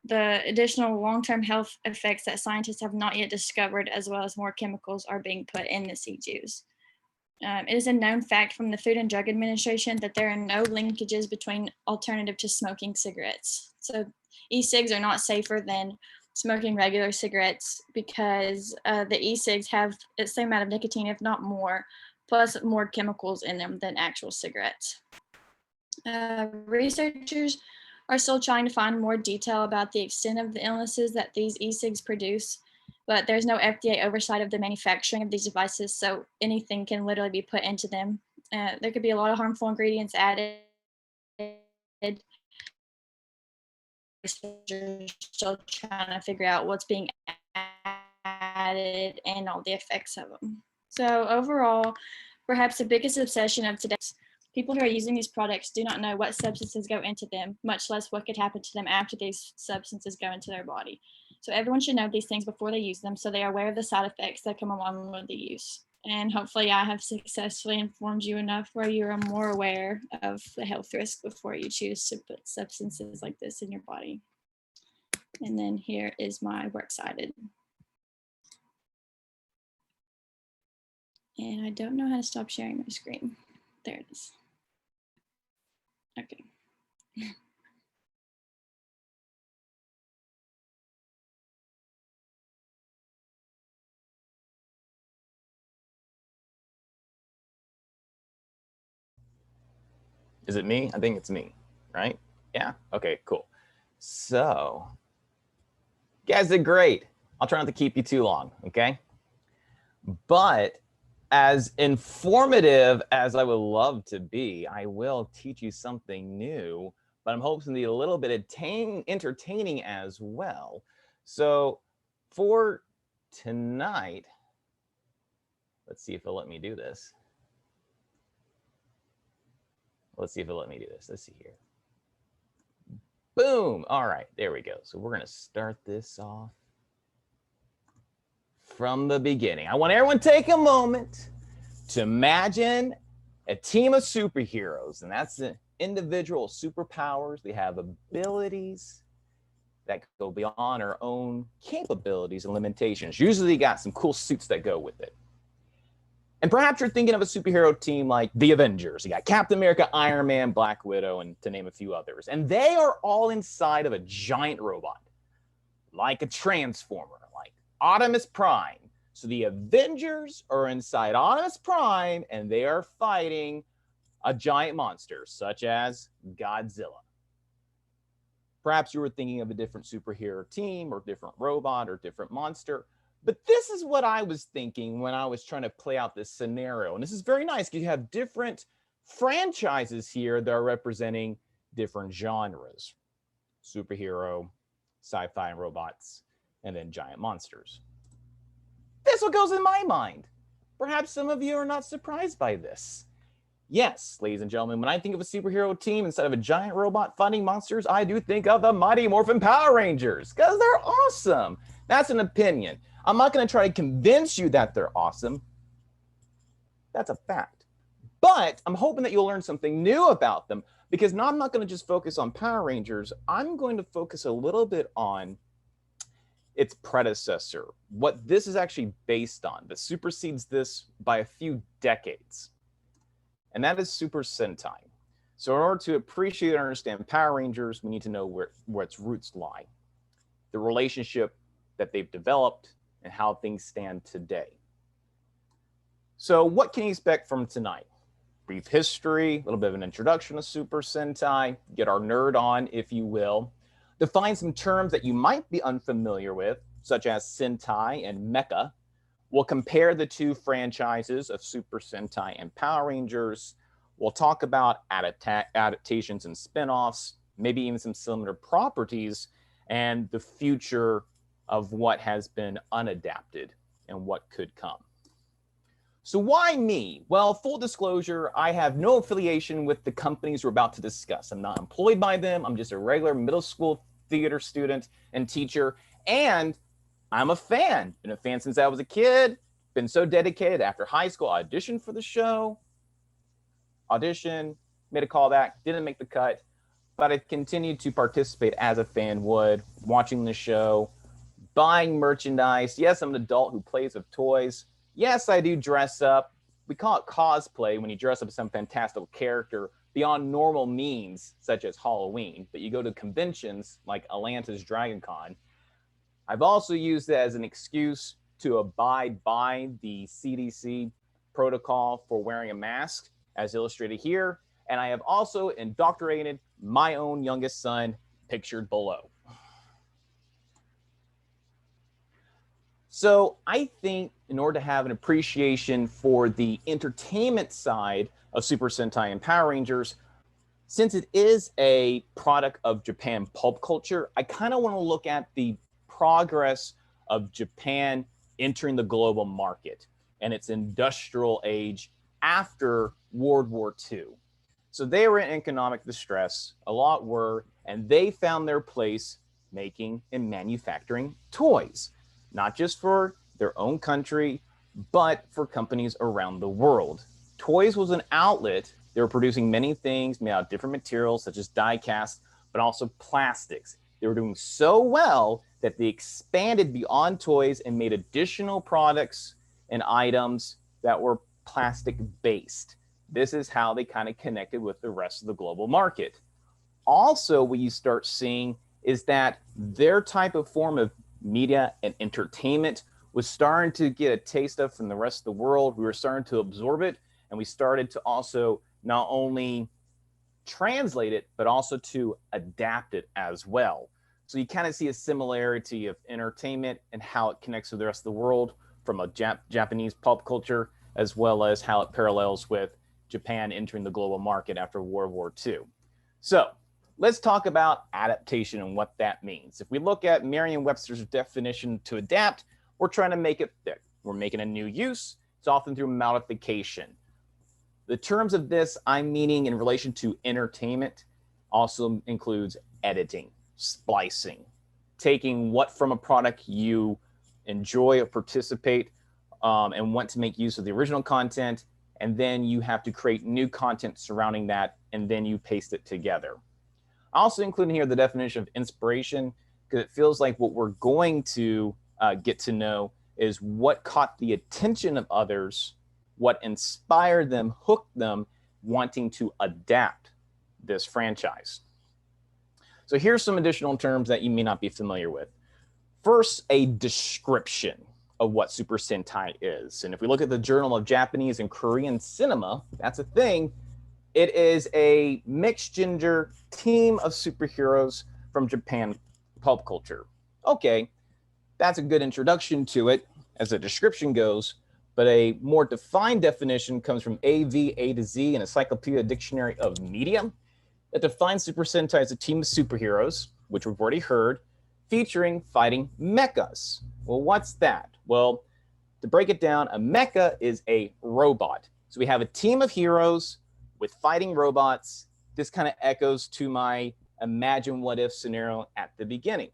the additional long-term health effects that scientists have not yet discovered, as well as more chemicals are being put in the e-juice. It is a known fact from the Food and Drug Administration that there are no linkages between alternative to smoking cigarettes. So e-cigs are not safer than smoking regular cigarettes because the e-cigs have the same amount of nicotine, if not more, plus more chemicals in them than actual cigarettes. Researchers are still trying to find more detail about the extent of the illnesses that these e-cigs produce, but there's no FDA oversight of the manufacturing of these devices, so anything can literally be put into them. There could be a lot of harmful ingredients added. Researchers still trying to figure out what's being added and all the effects of them. So overall, perhaps the biggest obsession of today, people who are using these products do not know what substances go into them, much less what could happen to them after these substances go into their body. So everyone should know these things before they use them so they are aware of the side effects that come along with the use. And hopefully I have successfully informed you enough where you are more aware of the health risk before you choose to put substances like this in your body. And then here is my works cited. And I don't know how to stop sharing my screen. There it is. Okay. Is it me? I think it's me, right? Yeah, okay, cool. So, you guys did great. I'll try not to keep you too long, okay? But as informative as I would love to be, I will teach you something new, but I'm hoping to be a little bit entertaining as well. So for tonight, let's see if it'll let me do this. Let's see if it'll let me do this. Let's see here. Boom. All right, there we go. So we're going to start this off from the beginning. I want everyone to take a moment to imagine a team of superheroes, and that's the individual superpowers. They have abilities that go beyond our own capabilities and limitations. Usually you got some cool suits that go with it. And perhaps you're thinking of a superhero team like the Avengers. You got Captain America, Iron Man, Black Widow, and to name a few others. And they are all inside of a giant robot, like a transformer, like Optimus Prime. So the Avengers are inside Optimus Prime, and they are fighting a giant monster, such as Godzilla. Perhaps you were thinking of a different superhero team, or different robot, or different monster. But this is what I was thinking when I was trying to play out this scenario. And this is very nice because you have different franchises here that are representing different genres. Superhero, sci-fi and robots, and then giant monsters. That's what goes in my mind. Perhaps some of you are not surprised by this. Yes, ladies and gentlemen, when I think of a superhero team instead of a giant robot fighting monsters, I do think of the Mighty Morphin Power Rangers because they're awesome. That's an opinion. I'm not going to try to convince you that they're awesome. That's a fact. But I'm hoping that you'll learn something new about them because now I'm not going to just focus on Power Rangers. I'm going to focus a little bit on its predecessor, what this is actually based on, that supersedes this by a few decades. And that is Super Sentai. So in order to appreciate and understand Power Rangers, we need to know where its roots lie, the relationship that they've developed, and how things stand today. So what can you expect from tonight? Brief history, a little bit of an introduction to Super Sentai, get our nerd on, if you will. Define some terms that you might be unfamiliar with, such as Sentai and Mecha. We'll compare the two franchises of Super Sentai and Power Rangers. We'll talk about adaptations and spinoffs, maybe even some similar properties, and the future of what has been unadapted and what could come. So why me? Well, full disclosure, I have no affiliation with the companies we're about to discuss. I'm not employed by them. I'm just a regular middle school theater student and teacher, and I'm a fan. Been a fan since I was a kid. Been so dedicated. After high school, auditioned for the show. Audition, made a callback, didn't make the cut, but I continued to participate as a fan would, watching the show, buying merchandise. Yes, I'm an adult who plays with toys. Yes, I do dress up. We call it cosplay when you dress up as some fantastical character beyond normal means, such as Halloween, but you go to conventions like Atlanta's Dragon Con. I've also used it as an excuse to abide by the CDC protocol for wearing a mask, as illustrated here, and I have also indoctrinated my own youngest son, pictured below. So I think in order to have an appreciation for the entertainment side of Super Sentai and Power Rangers, since it is a product of Japan pulp culture, I kind of want to look at the progress of Japan entering the global market and its industrial age after World War II. So they were in economic distress, a lot were, and they found their place making and manufacturing toys, not just for their own country, but for companies around the world. Toys was an outlet. They were producing many things made out of different materials, such as die-cast, but also plastics. They were doing so well that they expanded beyond toys and made additional products and items that were plastic-based. This is how they kind of connected with the rest of the global market. Also, what you start seeing is that their type of form of media and entertainment was starting to get a taste of from the rest of the world. We were starting to absorb it, and we started to also not only translate it, but also to adapt it as well. So you kind of see a similarity of entertainment and how it connects with the rest of the world from a Japanese pulp culture, as well as how it parallels with Japan entering the global market after World War II. So let's talk about adaptation and what that means. If we look at Merriam-Webster's definition to adapt, we're trying to make it fit. We're making a new use. It's often through modification. The terms of this I'm meaning in relation to entertainment also includes editing, splicing, taking what from a product you enjoy or participate and want to make use of the original content, and then you have to create new content surrounding that, and then you paste it together. I also include in here the definition of inspiration, because it feels like what we're going to get to know is what caught the attention of others, what inspired them, hooked them, wanting to adapt this franchise. So here's some additional terms that you may not be familiar with. First, a description of what Super Sentai is. And if we look at the Journal of Japanese and Korean Cinema, that's a thing. It is a mixed gender team of superheroes from Japan pulp culture. Okay, that's a good introduction to it as a description goes, but a more defined definition comes from AV A to Z, an Encyclopedia Dictionary of Media, that defines Super Sentai as a team of superheroes, which we've already heard, featuring fighting mechas. Well, what's that? Well, to break it down, a mecha is a robot. So we have a team of heroes with fighting robots. This kind of echoes to my imagine what if scenario at the beginning.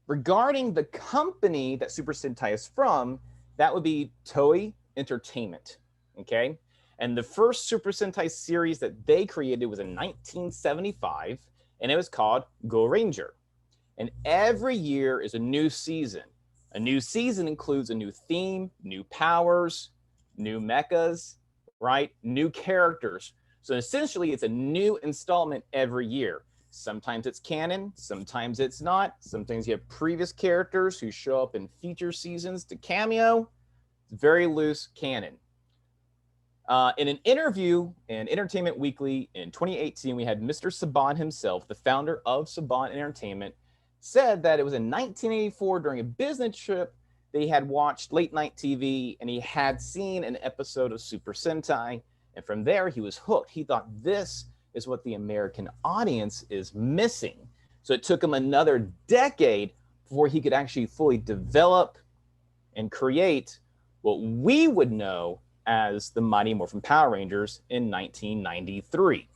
Regarding the company that Super Sentai is from, that would be Toei Entertainment, okay? And the first Super Sentai series that they created was in 1975, and it was called Go Ranger. And every year is a new season. A new season includes a new theme, new powers, new mechas, right? New characters. So essentially, it's a new installment every year. Sometimes it's canon, sometimes it's not. Sometimes you have previous characters who show up in future seasons to cameo. It's very loose canon. In an interview in Entertainment Weekly in 2018, we had Mr. Saban himself, the founder of Saban Entertainment, said that it was in 1984 during a business trip they had watched late night TV and he had seen an episode of Super Sentai. And from there, he was hooked. He thought this is what the American audience is missing. So it took him another decade before he could actually fully develop and create what we would know as the Mighty Morphin Power Rangers in 1993.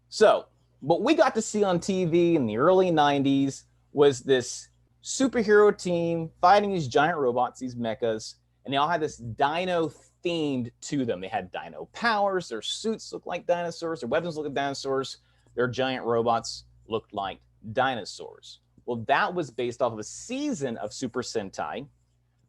So what we got to see on TV in the early 90s was this superhero team fighting these giant robots, these mechas, and they all had this dino themed to them. They had dino powers, their suits looked like dinosaurs, their weapons looked like dinosaurs, their giant robots looked like dinosaurs. Well, that was based off of a season of Super Sentai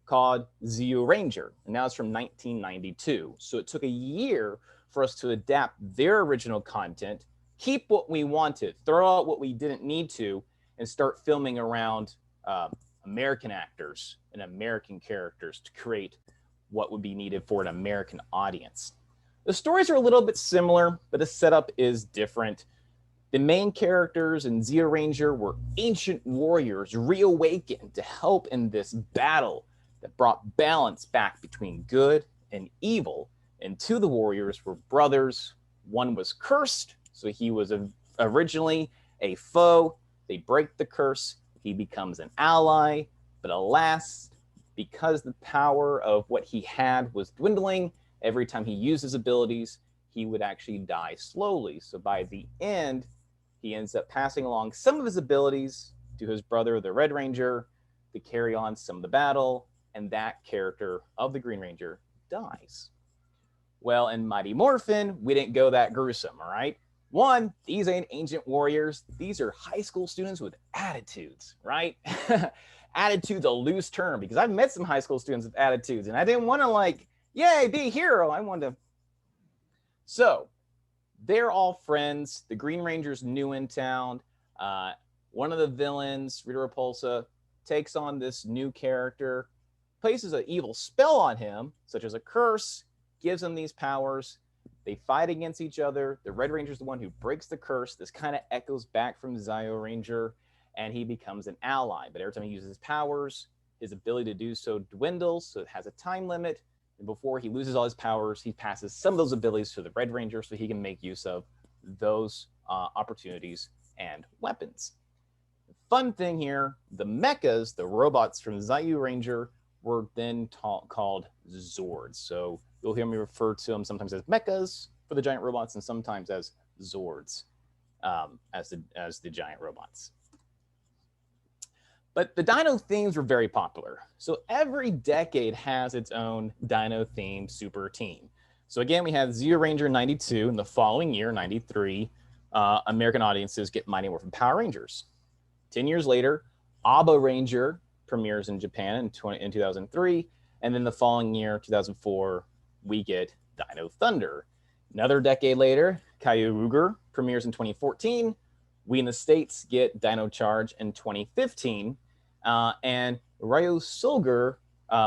called Zyuranger, and that was from 1992. So it took a year for us to adapt their original content, keep what we wanted, throw out what we didn't need to, and start filming around American actors and American characters to create what would be needed for an American audience. The stories are a little bit similar, but the setup is different. The main characters in Zyuranger were ancient warriors reawakened to help in this battle that brought balance back between good and evil. And two of the warriors were brothers. One was cursed, so he was originally a foe. They break the curse, he becomes an ally, but alas, because the power of what he had was dwindling, every time he used his abilities, he would actually die slowly. So by the end, he ends up passing along some of his abilities to his brother, the Red Ranger, to carry on some of the battle, and that character of the Green Ranger dies. Well, in Mighty Morphin, we didn't go that gruesome, all right? One, these ain't ancient warriors. These are high school students with attitudes, right? Attitude's a loose term because I've met some high school students with attitudes and I didn't want to like, yay, be a hero. I wanted to. So they're all friends. The Green Ranger's new in town. One of the villains, Rita Repulsa, takes on this new character, places an evil spell on him, such as a curse, gives him these powers. They fight against each other. The Red Ranger is the one who breaks the curse. This kind of echoes back from Zyuranger, and he becomes an ally. But every time he uses his powers, his ability to do so dwindles, so it has a time limit. And before he loses all his powers, he passes some of those abilities to the Red Ranger so he can make use of those opportunities and weapons. The fun thing here, the mechas, the robots from Zyuranger, were then called Zords. So you'll hear me refer to them sometimes as mechas for the giant robots and sometimes as Zords as the giant robots. But the dino themes were very popular. So every decade has its own dino themed super team. So again, we have Zyuranger 92, and the following year, 93, American audiences get Mighty Morphin Power Rangers. 10 years later, Aba Ranger premieres in Japan in 2003, and then the following year, 2004, we get Dino Thunder. Another decade later, Kyuruger premieres in 2014. We in the States get Dino Charge in 2015. And Ryo Soldier,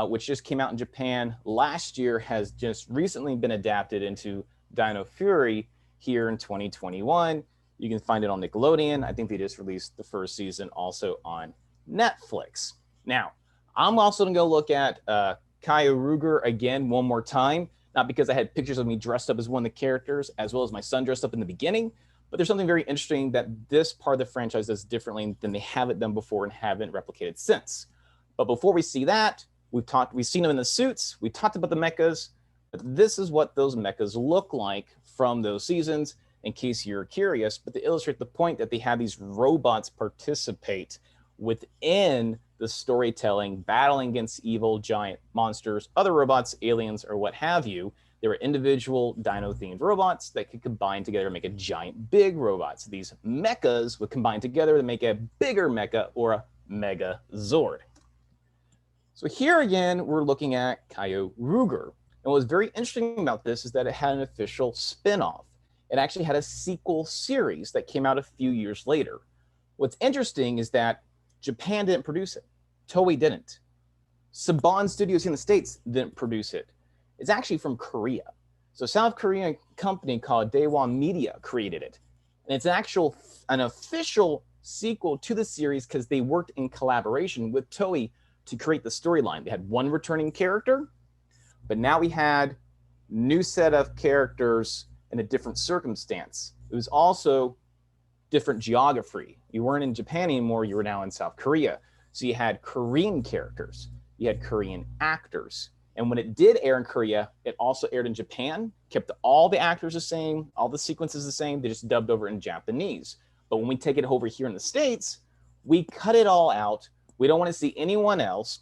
which just came out in Japan last year, has just recently been adapted into Dino Fury here in 2021. You can find it on Nickelodeon. I think they just released the first season also on Netflix. Now, I'm also going to go look at Kyuruger again one more time, not because I had pictures of me dressed up as one of the characters, as well as my son dressed up in the beginning, but there's something very interesting that this part of the franchise does differently than they haven't done before and haven't replicated since. But before we see that, we've seen them in the suits, we talked about the mechas, but this is what those mechas look like from those seasons, in case you're curious, but to illustrate the point that they have these robots participate within the storytelling, battling against evil giant monsters, other robots, aliens, or what have you. There were individual dino-themed robots that could combine together to make a giant big robot. So these mechas would combine together to make a bigger mecha or a mega Zord. So here again, we're looking at Kyuruger. And what's very interesting about this is that it had an official spin-off. It actually had a sequel series that came out a few years later. What's interesting is that Japan didn't produce it. Toei didn't. Saban Studios in the States didn't produce it. It's actually from Korea. So a South Korean company called Daewon Media created it. And it's an official sequel to the series because they worked in collaboration with Toei to create the storyline. They had one returning character, but now we had new set of characters in a different circumstance. It was also different geography. You weren't in Japan anymore, you were now in South Korea. So you had Korean characters, you had Korean actors. And when it did air in Korea, it also aired in Japan, kept all the actors the same, all the sequences the same, they just dubbed over in Japanese. But when we take it over here in the States, we cut it all out. We don't want to see anyone else.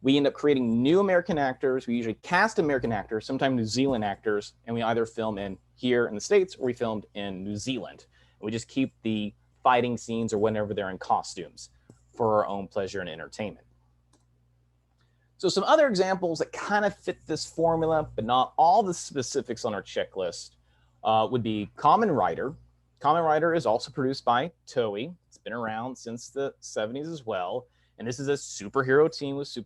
We end up creating new American actors. We usually cast American actors, sometimes New Zealand actors, and we either film in here in the States or we filmed in New Zealand. We just keep the fighting scenes or whenever they're in costumes for our own pleasure and entertainment. So some other examples that kind of fit this formula, but not all the specifics on our checklist, would be Kamen Rider. Kamen Rider is also produced by Toei. It's been around since the 70s as well. And this is a superhero team with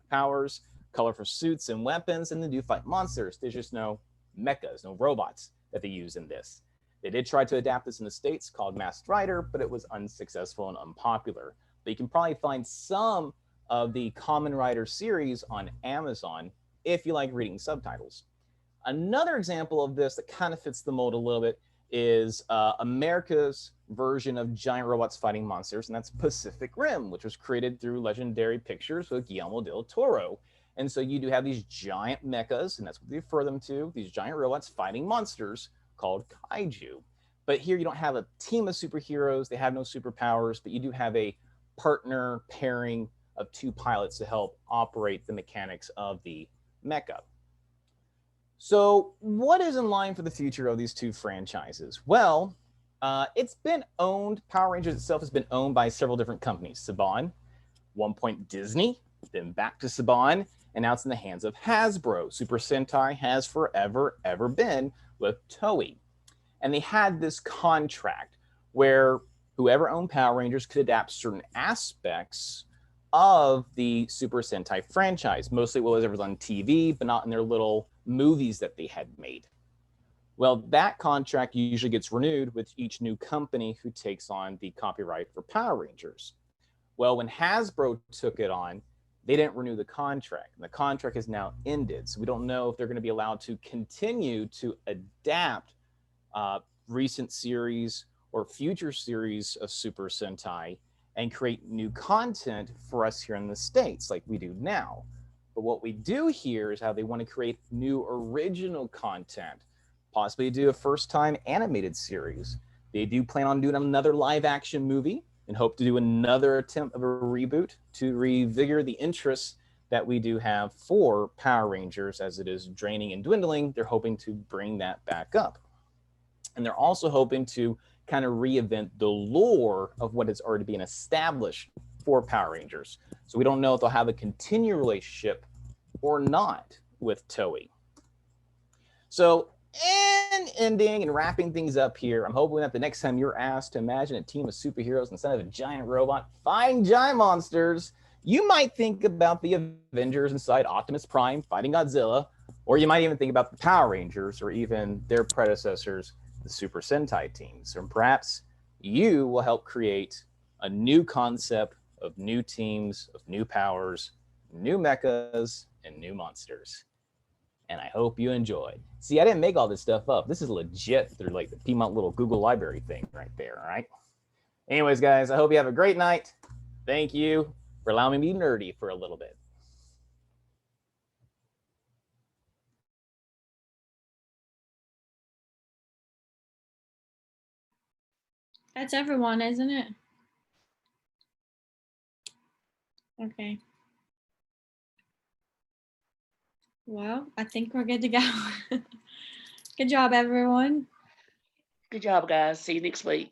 powers, colorful suits and weapons, and they do fight monsters. There's just no mechas, no robots that they use in this. They did try to adapt this in the States called Masked Rider, but it was unsuccessful and unpopular. But you can probably find some of the Kamen Rider series on Amazon if you like reading subtitles. Another example of this that kind of fits the mold a little bit is America's version of giant robots fighting monsters, and that's Pacific Rim, which was created through Legendary Pictures with Guillermo del Toro. And so you do have these giant mechas, and that's what they refer them to, these giant robots fighting monsters called kaiju. But here you don't have a team of superheroes, they have no superpowers, but you do have a partner pairing of two pilots to help operate the mechanics of the mecha. So what is in line for the future of these two franchises? Well, it's been owned, Power Rangers itself has been owned by several different companies. Saban, one point Disney, then back to Saban, and now it's in the hands of Hasbro. Super Sentai has forever, ever been with Toei. And they had this contract where whoever owned Power Rangers could adapt certain aspects of the Super Sentai franchise, mostly what was on TV, but not in their little movies that they had made. Well, that contract usually gets renewed with each new company who takes on the copyright for Power Rangers. Well, when Hasbro took it on, they didn't renew the contract, and the contract has now ended. So we don't know if they're going to be allowed to continue to adapt recent series or future series of Super Sentai and create new content for us here in the States like we do now. But what we do here is how they want to create new original content, possibly do a first-time animated series. They do plan on doing another live-action movie and hope to do another attempt of a reboot to revigor the interest that we do have for Power Rangers as it is draining and dwindling. They're hoping to bring that back up. And they're also hoping to kind of reinvent the lore of what has already been established for Power Rangers. So we don't know if they'll have a continued relationship or not with Toei. So in ending and wrapping things up here, I'm hoping that the next time you're asked to imagine a team of superheroes instead of a giant robot fighting giant monsters, you might think about the Avengers inside Optimus Prime fighting Godzilla, or you might even think about the Power Rangers or even their predecessors, the Super Sentai teams. Or perhaps you will help create a new concept of new teams, of new powers, new mechas, and new monsters. And I hope you enjoyed. See, I didn't make all this stuff up. This is legit through like the Piedmont little Google library thing right there, all right? Anyways, guys, I hope you have a great night. Thank you for allowing me to be nerdy for a little bit. That's everyone, isn't it? Okay. Well, I think we're good to go. Good job, everyone. Good job, guys. See you next week.